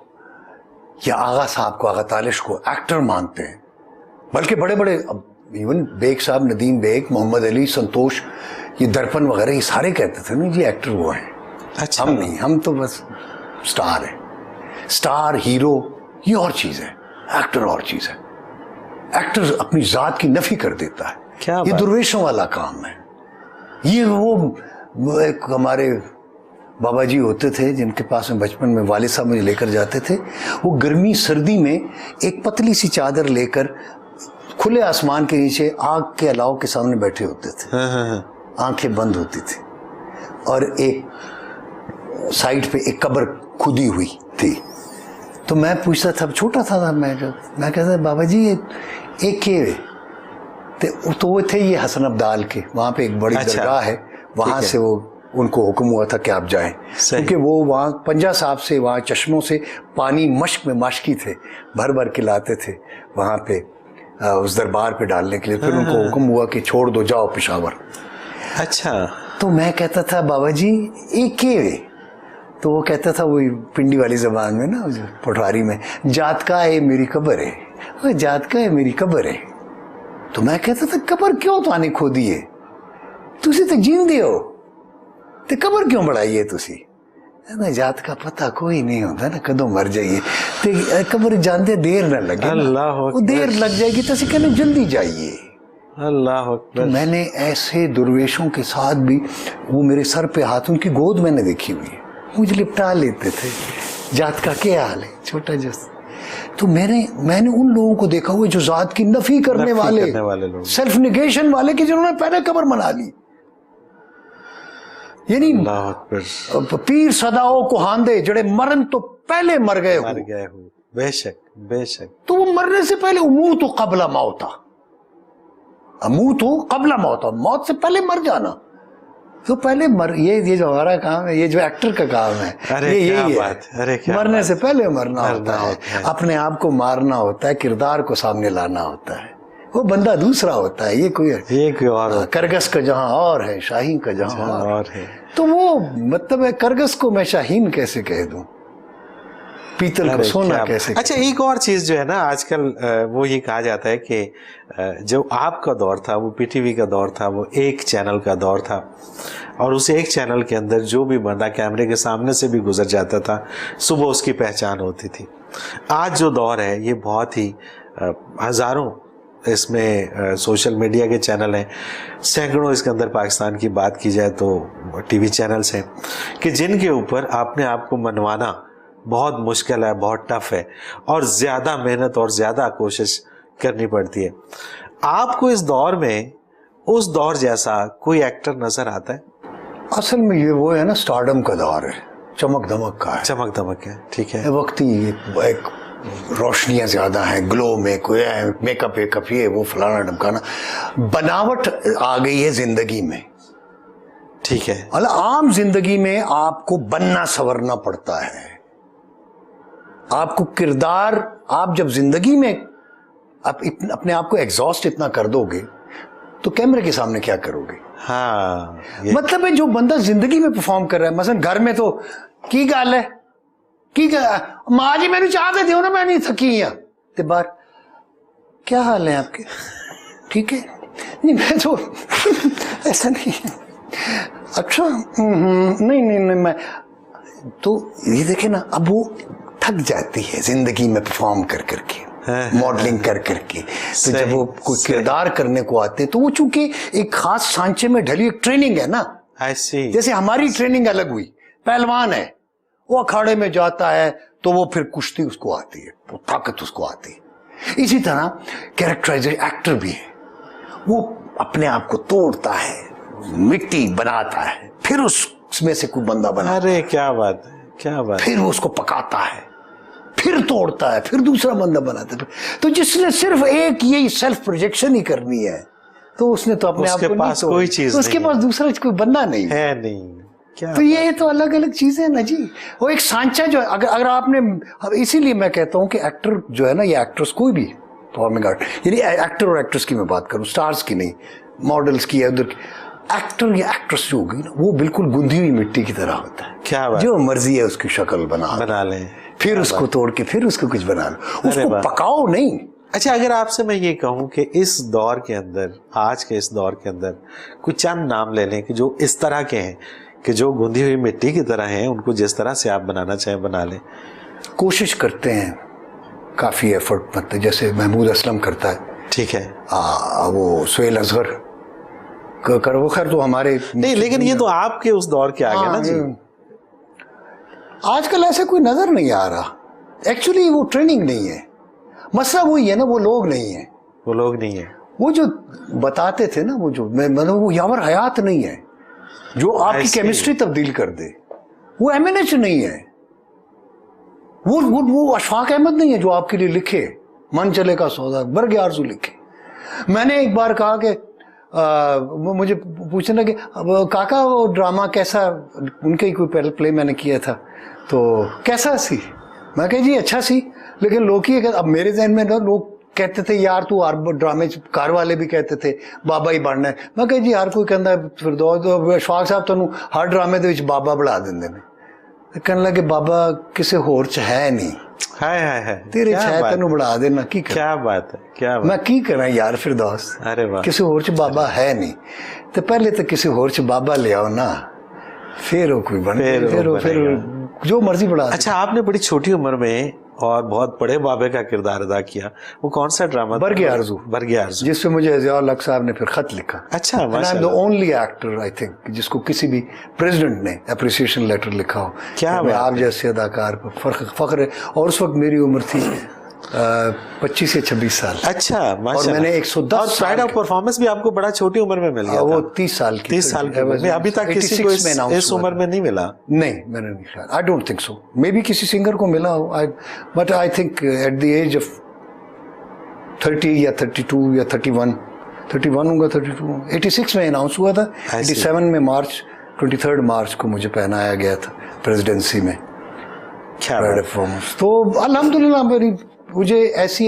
या आगा साहब को, आगा तालिश को एक्टर मानते हैं, बल्कि बड़े बड़े इवन बेग साहब, नदीम बेग, मोहम्मद अली, संतोष, ये दर्पण वगैरह, ये सारे कहते थे ना जी एक्टर वो है। अच्छा, हम नहीं, हम तो बस स्टार है, स्टार हीरो ये और चीज है, एक्टर और चीज है। एक्टर अपनी जात की नफी कर देता है, क्या ये दुर्वेशों वाला काम है। ये वो एक हमारे बाबा जी होते थे जिनके पास में बचपन में वालिद साहब मुझे लेकर जाते थे, वो गर्मी सर्दी में एक पतली सी चादर लेकर खुले आसमान के नीचे आग के अलाव के सामने बैठे होते थे। आंखें बंद होती थी और एक साइड पे एक कब्र खुदी हुई थी। तो मैं पूछता था, छोटा था मैं कहता बाबा जी ये के तो वो थे ये हसन अब्दाल के, वहाँ पे एक बड़ी दरगाह है, वहाँ से वो उनको हुक्म हुआ था कि आप जाएं, क्योंकि वो वहाँ पंजा साहब से वहाँ चश्मों से पानी मश्क में माशकी थे, भर भर के लाते थे वहाँ पे उस दरबार पे डालने के लिए। फिर उनको हुक्म हुआ कि छोड़ दो, जाओ पेशावर। अच्छा, तो मैं कहता था बाबा जी एक के, तो वो कहता था वही पिंडी वाली जबान में ना, पटवारी में, जात का है मेरी कब्र है, वो जात का है मेरी कब्र है। तो मैं कहता था कब्र क्यों तो आने खोदी है, तुसी तो जींदे हो, तो कब्र क्यों बढ़ाई है तुसी? ना जात का पता कोई नहीं होता ना, कदों मर जाइए तो कब्र जानते देर ना लगे, अल्लाह वो देर लग जाएगी तो असी कहने जल्दी जाइए। अल्लाह तो मैंने ऐसे दुर्वेशों के साथ भी, वो मेरे सर पे हाथ, उनकी गोद मैंने देखी हुई है, मुझे लिपटा लेते थे, जात का क्या हाल है, छोटा जस। तो मैंने उन लोगों को देखा हुआ जो जात की नफी करने वाले लोग, सेल्फ निगेशन वाले, कि जिन्होंने पहले कब्र बना ली। यानी पीर सदाओ को हांदे जड़े मरन तो पहले मर गए हो। बेशक बेशक। तो वो मरने से पहले उमू तो कबला मौता, अमू तो कबला मौता, मौत से पहले मर जाना। तो पहले मर, ये जो हमारा काम है, ये जो एक्टर का काम है, अरे ये क्या यही बात, अरे क्या मरने बात, से पहले मरना होता है, अपने आप को मारना होता है, किरदार को सामने लाना होता है। वो बंदा दूसरा होता है, ये कोई और। करगस का जहां और है, शाहीन का जहां और है। तो वो मतलब है, करगस को मैं शाहीन कैसे कह दूं, पीतल को सोना कैसे। अच्छा, एक और चीज जो है ना आजकल, वो ये कहा जाता है कि जो आपका दौर था, वो पीटीवी का दौर था, वो एक चैनल का दौर था, और उस एक चैनल के अंदर जो भी बंदा कैमरे के सामने से भी गुजर जाता था, सुबह उसकी पहचान होती थी। आज जो दौर है, ये बहुत ही हजारों इसमें सोशल मीडिया के चैनल हैं, सैकड़ों इसके अंदर पाकिस्तान की बात की जाए तो टीवी चैनल्स हैं, कि जिनके ऊपर अपने आप को मनवाना बहुत मुश्किल है, बहुत टफ है, और ज़्यादा मेहनत और ज़्यादा कोशिश करनी पड़ती है। आपको इस दौर में उस दौर जैसा कोई एक्टर नज़र आता है? असल में ये वो है ना, स्टारडम का दौर है, चमक धमक का है, चमक धमक है, ठीक है, वक्त ही एक रोशनियां ज्यादा हैं, ग्लो में कोई है, मेकअप वेकअप ये वो फलाना ढमकाना, बनावट आ गई है जिंदगी में। ठीक है। मतलब आम जिंदगी में आपको बनना संवरना पड़ता है, आपको किरदार, आप जब जिंदगी में आप अपने आप को एग्जॉस्ट इतना कर दोगे तो कैमरे के सामने क्या करोगे। हाँ, मतलब है जो बंदा जिंदगी में परफॉर्म कर रहा है, मसलन घर में तो की गल है की माँ जी मैंने चाह दे दियो ना, मैं नहीं थकी हाँ, ते बाहर क्या हाल है आपके, ठीक है, नहीं मैं तो ऐसा नहीं है, अच्छा नहीं नहीं नहीं मैं तो, ये देखे ना, अब वो थक जाती है जिंदगी में परफॉर्म कर करके, मॉडलिंग कर करके। तो जब वो कोई किरदार करने को आते हैं तो वो चूंकि एक खास सांचे में ढली एक ट्रेनिंग है ना, जैसे हमारी ट्रेनिंग अलग हुई, पहलवान है वो अखाड़े में जाता है तो वो फिर कुश्ती उसको आती है, वो ताकत उसको आती है। इसी तरह कैरेक्टराइजेशन एक्टर भी है, वो अपने आप को तोड़ता है, मिट्टी बनाता है, फिर उसमें से कोई बंदा बना, अरे क्या बात है, क्या बात, फिर वो उसको पकाता है, फिर तोड़ता है, फिर दूसरा बंदा बनाता है। तो जिसने सिर्फ एक यही सेल्फ प्रोजेक्शन ही करनी है तो उसने तो अपने आप को पास कोई चीज, तो उसके पास दूसरा कोई बंदा नहीं है, नहीं क्या। तो ये तो अलग अलग चीजें ना जी, वो एक सांचा जो अगर आपने, इसीलिए मैं कहता हूँ कि एक्टर जो है ना, ये एक्ट्रेस कोई भी परफॉर्मिंग आर्ट, यानी एक्टर और एक्ट्रेस की मैं बात करूँ, स्टार्स की नहीं, मॉडल्स की या उधर की, एक्टर या एक्ट्रेस जो होगी ना वो बिल्कुल गुंदी हुई मिट्टी की तरह होता है। क्या बात, जो मर्जी है उसकी शक्ल बना ले, फिर उसको तोड़ के फिर उसको कुछ बना लो, उसको पकाओ नहीं। अच्छा, अगर आपसे मैं ये कहूं कि इस दौर के अंदर, आज के इस दौर के अंदर कुछ चंद नाम ले लें कि जो इस तरह के हैं कि जो गुंदी हुई मिट्टी की तरह हैं, उनको जिस तरह से आप बनाना चाहें बना लें। कोशिश करते हैं, काफ़ी एफर्ट मतलब, जैसे महमूद असलम करता है, ठीक है, वो सुहेल असगर कर, वो खैर तो हमारे नहीं, लेकिन ये तो आपके उस दौर के आ गए ना जी। आजकल ऐसे कोई नजर नहीं आ रहा। एक्चुअली वो ट्रेनिंग नहीं है, मसला वही है ना, वो लोग नहीं है, वो लोग नहीं है, वो जो बताते थे ना, वो जो मतलब वो यावर हयात नहीं है जो आपकी केमिस्ट्री तब्दील कर दे, वो एमएनएच नहीं है, वो अशफाक अहमद नहीं है जो आपके लिए लिखे मन चले का सौदा, बर्ग आरज़ू लिखे। मैंने एक बार कहा कि मुझे पूछना कि काका वो ड्रामा कैसा, उनका ही कोई प्ले मैंने किया था, तो कैसा सी, मैं कहा जी अच्छा सी, लेकिन लोग ही, अब मेरे जहन में ना लोग कहते थे यार तू ड्रामे कार वाले भी कहते थे बाबा ही बनना है, मैं कहा जी हर कोई कहता फिर अशफाक साहब तुहानू हर ड्रामे दे विच बाबा बढ़ा देंदे ने, कहने लगे बाबा किसी होर च है नहीं, है तेरे छे तेनू बढ़ा देना की कर, क्या बात है, क्या बात, मैं की करा यार फिर दोस्त, अरे वाह, किसी होर च बाबा है नहीं, तो पहले तो किसी होर च बाबा ले आओ ना, फिर वो कोई बन, फिर जो मर्जी बढ़ा। अच्छा, आपने बड़ी छोटी उम्र में और बहुत बड़े बाबे का किरदार अदा किया, वो कौन सा ड्रामा? बर्ग आरज़ू, बर्ग आरज़ू, जिसपे मुझे ज़ियाउल हक साहब ने फिर खत लिखा। अच्छा, I am the only actor I think जिसको किसी भी प्रेसिडेंट ने अप्रिसिएशन लेटर लिखा हो, क्या आप जैसे अदाकार पर फख्र है। और उस वक्त मेरी उम्र थी 25 से 26 साल। अच्छा, और मैंने 110 और प्राइड ऑफ परफॉर्मेंस भी आपको बड़ा छोटी उम्र में मिल गया, वो 30 साल की, 30 साल की। अभी तक किसी को इस उम्र में नहीं मिला? नहीं, मैंने नहीं शायद, I don't think so, maybe किसी सिंगर को मिला हो, but I think at the age of 30 या 32 या 31 होगा, 32, 86 में अनाउंस हुआ था, 87 में मार्च 23 मार्च को मुझे पहनाया गया था प्रेसिडेंसी में प्राइड ऑफ परफॉर्मेंस। तो अल्हम्दुलिल्लाह मेरी, मुझे ऐसी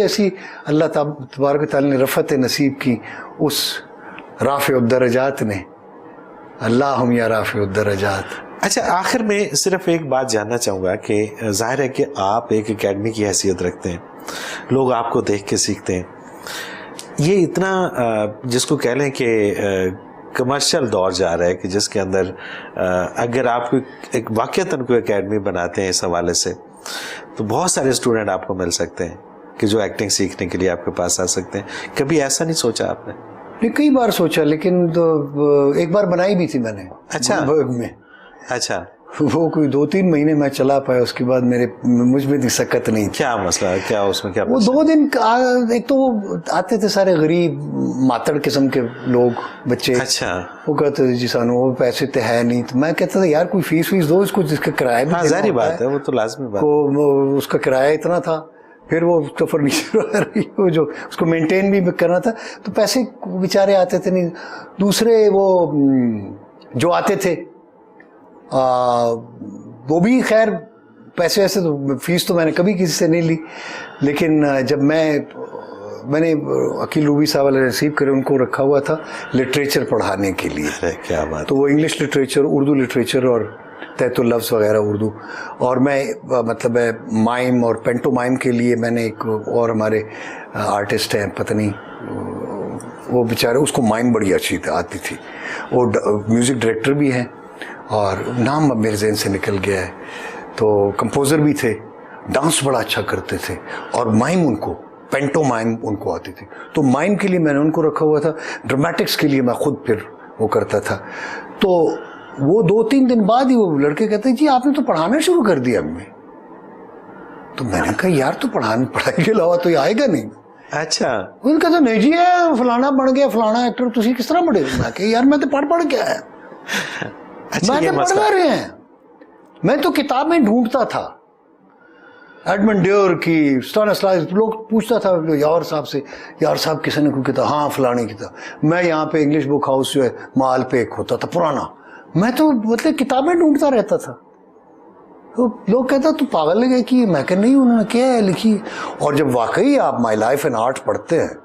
अल्लाह तबारक व तआला ने रफ़त नसीब की उस राफ़िउद्दरजात ने, अल्लाहुम या राफ़िउद्दरजात। अच्छा, आखिर में सिर्फ एक बात जानना चाहूँगा कि जाहिर है कि आप एक एकेडमी की हैसियत रखते हैं, लोग आपको देख के सीखते हैं, ये इतना जिसको कह लें कि कमर्शियल दौर जा रहा है कि जिसके अंदर अगर आप एक वाक़तन कोई एकेडमी बनाते हैं इस हवाले से, तो बहुत सारे स्टूडेंट आपको मिल सकते हैं कि जो एक्टिंग सीखने के लिए आपके पास आ सकते हैं। कभी ऐसा नहीं सोचा आपने? नहीं, कई बार सोचा, लेकिन तो एक बार बनाई भी थी मैंने। अच्छा में, अच्छा, वो कोई 2-3 महीने मैं चला पाया, उसके बाद मुझ में दिक्कत नहीं थी। क्या मसला, क्या उसमें क्या? वो 2 दिन एक तो वो आते थे सारे गरीब मातड़ किस्म के लोग, बच्चे। अच्छा, वो कहते थे जी सानू वो पैसे तो है नहीं, तो मैं कहता था यार कोई फीस दो, इसको जिसका किराया भी, हाँ, जारी बात है, वो तो लाजमी बात को उसका किराया इतना था, फिर वो उसका फर्नीचर वो जो उसको मेंटेन भी करना था, तो पैसे बेचारे आते थे नहीं। दूसरे वो जो आते थे वो भी खैर पैसे वैसे तो फीस तो मैंने कभी किसी से नहीं ली, लेकिन जब मैंने अकील रूबी साहब वाले रिसीव करे, उनको रखा हुआ था लिटरेचर पढ़ाने के लिए। अरे क्या बात। तो वो इंग्लिश लिटरेचर, उर्दू लिटरेचर और तैतुल लफ्ज़ वगैरह उर्दू, और मैं मतलब माइम और पेंटोमाइम के लिए मैंने एक और हमारे आर्टिस्ट हैं, पता नहीं वो बेचारे, उसको माइम बड़ी अच्छी आती थी, वो म्यूज़िक डायरेक्टर भी हैं और नाम अब मेरे जहन से निकल गया है, तो कंपोज़र भी थे, डांस बड़ा अच्छा करते थे, और माइम उनको, पेंटोमाइम उनको आती थी। तो माइम के लिए मैंने उनको रखा हुआ था, ड्रामेटिक्स के लिए मैं खुद फिर वो करता था। तो वो 2-3 दिन बाद ही वो लड़के कहते हैं जी आपने तो पढ़ाना शुरू कर दिया हमें। तो मैंने कहा यार तो पढ़ाई के अलावा तो ये आएगा नहीं। अच्छा। उन्होंने कहा नहीं जी है फलाना बन गया, फलाना एक्टर, तुसी किस तरह बने? मैं कहा यार मैं तो पढ़ के आया। अच्छा, मैं तो पढ़ रहे हैं, मैं तो किताबें ढूंढता था, एडमंड ड्योर की, स्टानिस्लास, लोग पूछता था यार साहब से, यार साहब किसी ने कोई किताब, हाँ फलाने किताब। मैं यहाँ पे इंग्लिश बुक हाउस जो है माल पे एक होता था पुराना, मैं तो मतलब किताबें ढूंढता रहता था। तो लोग कहता तू पागल है कि, मैं कह नहीं, उन्होंने क्या है लिखी। और जब वाकई आप माई लाइफ एंड आर्ट पढ़ते हैं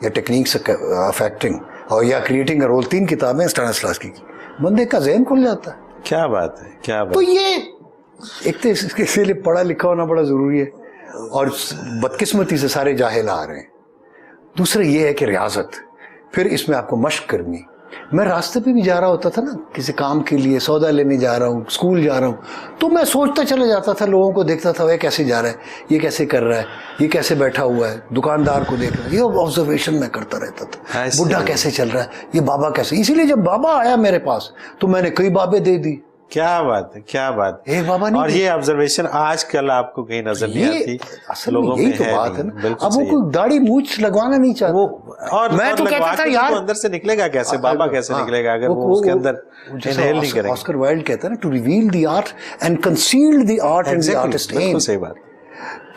या टेक्निक्स ऑफ एक्टिंग और या क्रिएटिंग अ रोल, 3 किताबें स्टानिस्लास की, बंदे का जहन खुल जाता है। क्या बात है, क्या बात। तो ये एक तो इसके लिए पढ़ा लिखा होना बड़ा ज़रूरी है, और बदकिस्मती से सारे जाहिल आ रहे हैं। दूसरा ये है कि रियाजत, फिर इसमें आपको मश्क करनी। मैं रास्ते पे भी जा रहा होता था ना, किसी काम के लिए सौदा लेने जा रहा हूँ, स्कूल जा रहा हूँ, तो मैं सोचता चला जाता था, लोगों को देखता था, वह कैसे जा रहा है, ये कैसे कर रहा है, ये कैसे बैठा हुआ है, दुकानदार को देख रहा है, ये ऑब्जर्वेशन मैं करता रहता था। बुढ़ा कैसे चल रहा है, ये बाबा कैसे। इसीलिए जब बाबा आया मेरे पास तो मैंने कई बाबे दे दी। क्या बात है, क्या बात है। एक बाबा नहीं, और ये ऑब्जर्वेशन आजकल आपको कहीं नजर नहीं आती। असल में यही तो बात है ना। अब वो कोई दाढ़ी मूछ लगवाना नहीं चाहता, और मैं तो कहता था यार तो अंदर से निकलेगा कैसे, बाबा कैसे निकलेगा अगर वो उसके अंदर इनहेल नहीं करेगा। ऑस्कर वाइल्ड कहता है ना, to reveal the art and conceal the art and the artist aim. सही बात।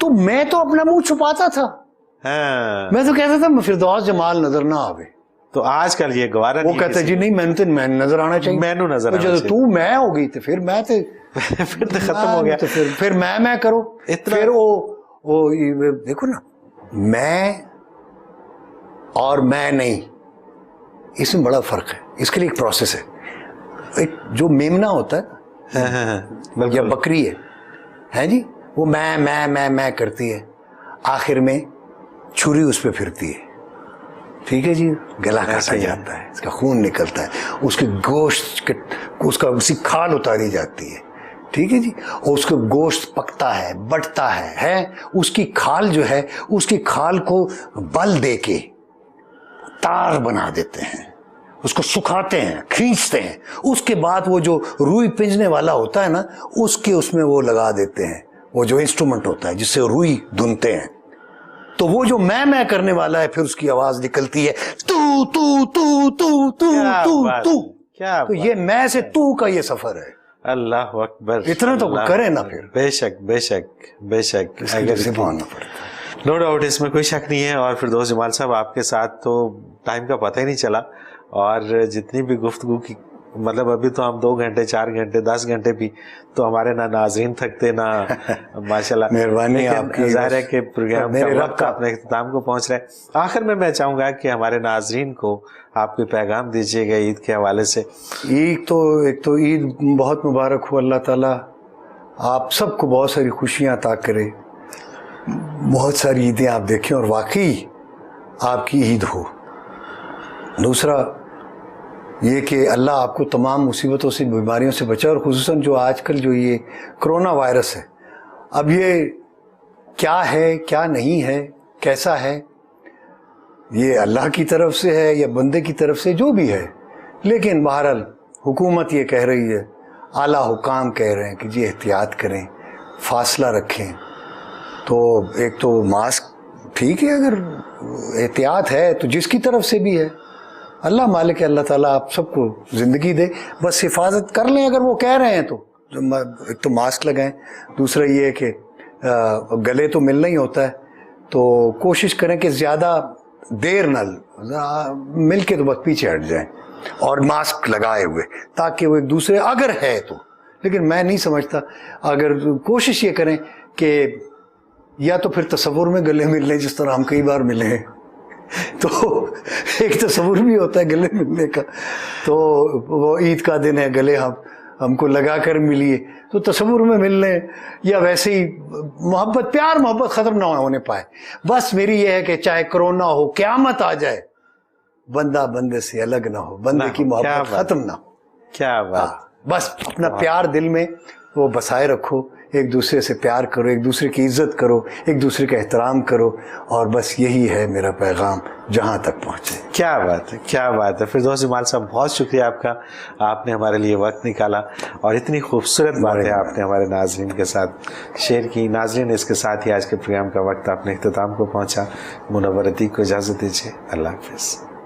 तो मैं तो अपना मुंह छुपाता था। हाँ। मैं तो कहता था फिरदौस जमाल नजर ना आवे। तो आजकल ये गवारा वो कहते जी नहीं, मैंने तो मैं नजर आना चाहिए, मैनू नजर आना चाहिए। तू मैं हो गई तो फिर मैं तो फिर तो खत्म हो गया। तो फिर मैं करो। फिर वो देखो ना, मैं और मैं नहीं, इसमें बड़ा फर्क है। इसके लिए एक प्रोसेस है। एक जो मेमना होता है या बकरी है जी, वो मैं करती है, आखिर में छुरी उस पर फिरती है, ठीक है जी, गला काटा जाता है, इसका खून निकलता है, उसके गोश्त उसका उसी खाल उतारी जाती है, ठीक है जी, और उसका गोश्त पकता है, बटता है, उसकी खाल जो है, उसकी खाल को बल दे के तार बना देते हैं, उसको सुखाते हैं, खींचते हैं, उसके बाद वो जो रुई पिंजने वाला होता है ना, उसमें वो लगा देते हैं, वो जो इंस्ट्रूमेंट होता है जिससे रुई धुनते हैं। तो वो जो मैं करने वाला है, फिर उसकी आवाज निकलती है तू तू तू तू तू तू तू। क्या तो ये मैं से तू का ये सफर है। अल्लाह अकबर। इतना तो करे ना फिर। बेशक बेशक बेशक, नो डाउट, इसमें कोई शक नहीं है। और फिरदौस जमाल साहब, आपके साथ तो टाइम का पता ही नहीं चला, और जितनी भी गुफ्तगू की, मतलब अभी तो हम 2 घंटे 4 घंटे 10 घंटे भी तो हमारे ना नाज़रीन थकते ना माशाल्लाह। मेहरबानी आपकी। ज़ाहिर है कि प्रोग्राम मेरे का रब वक्त अपने इख्तिताम को पहुंच रहा है। आखिर में मैं चाहूँगा कि हमारे नाज़रीन को आप कोई पैगाम दीजिएगा ईद के हवाले से। एक तो ईद बहुत मुबारक हो, अल्लाह ताला आप सबको बहुत सारी खुशियाँ अता करे, बहुत सारी ईदें आप देखें और वाकई आपकी ईद हो। दूसरा ये कि अल्लाह आपको तमाम मुसीबतों से, बीमारियों से बचाए, और ख़ुसूसन जो आजकल जो ये कोरोना वायरस है, अब ये क्या है क्या नहीं है कैसा है, ये अल्लाह की तरफ से है या बंदे की तरफ से, जो भी है, लेकिन बहरहाल हुकूमत ये कह रही है, आला हुकाम कह रहे हैं कि जी एहतियात करें, फासला रखें। तो एक तो मास्क ठीक है, अगर एहतियात है तो जिसकी तरफ से भी है, अल्लाह मालिक है, अल्लाह ताला आप सबको ज़िंदगी दे, बस हिफाजत कर लें अगर वो कह रहे हैं तो। एक तो मास्क लगाएं, दूसरा ये है कि गले तो मिलना ही होता है, तो कोशिश करें कि ज़्यादा देर न मिल के तो बस पीछे हट जाएं और मास्क लगाए हुए, ताकि वो एक दूसरे अगर है तो, लेकिन मैं नहीं समझता। अगर कोशिश ये करें कि या तो फिर तसव्वुर में गले मिल लें जिस तरह हम कई बार मिले हैं, तो एक तसव्वुर भी होता है गले मिलने का, तो वो ईद का दिन है, गले हमको लगा कर मिलिए, तो तसव्वुर में मिल लें, या वैसे ही मोहब्बत प्यार मोहब्बत ख़त्म ना होने पाए। बस मेरी ये है कि चाहे कोरोना हो, क़यामत आ जाए, बंदा बंदे से अलग ना हो, बंदे की मोहब्बत ख़त्म ना हो। क्या बात। बस अपना प्यार दिल में वो बसाए रखो, एक दूसरे से प्यार करो, एक दूसरे की इज्जत करो, एक दूसरे का एहतराम करो, और बस यही है मेरा पैगाम जहाँ तक पहुँचे। क्या बात है, क्या बात है। फिरदौस जमाल साहब, बहुत शुक्रिया आपका, आपने हमारे लिए वक्त निकाला और इतनी खूबसूरत बातें आपने हमारे नाज़रीन के साथ शेयर की। नाज़रीन, इसके साथ ही आज के प्रोग्राम का वक्त अपने इख्तिताम को पहुँचा। मुनव्वर अतीक को इजाज़त दीजिए। अल्लाह हाफ़िज़।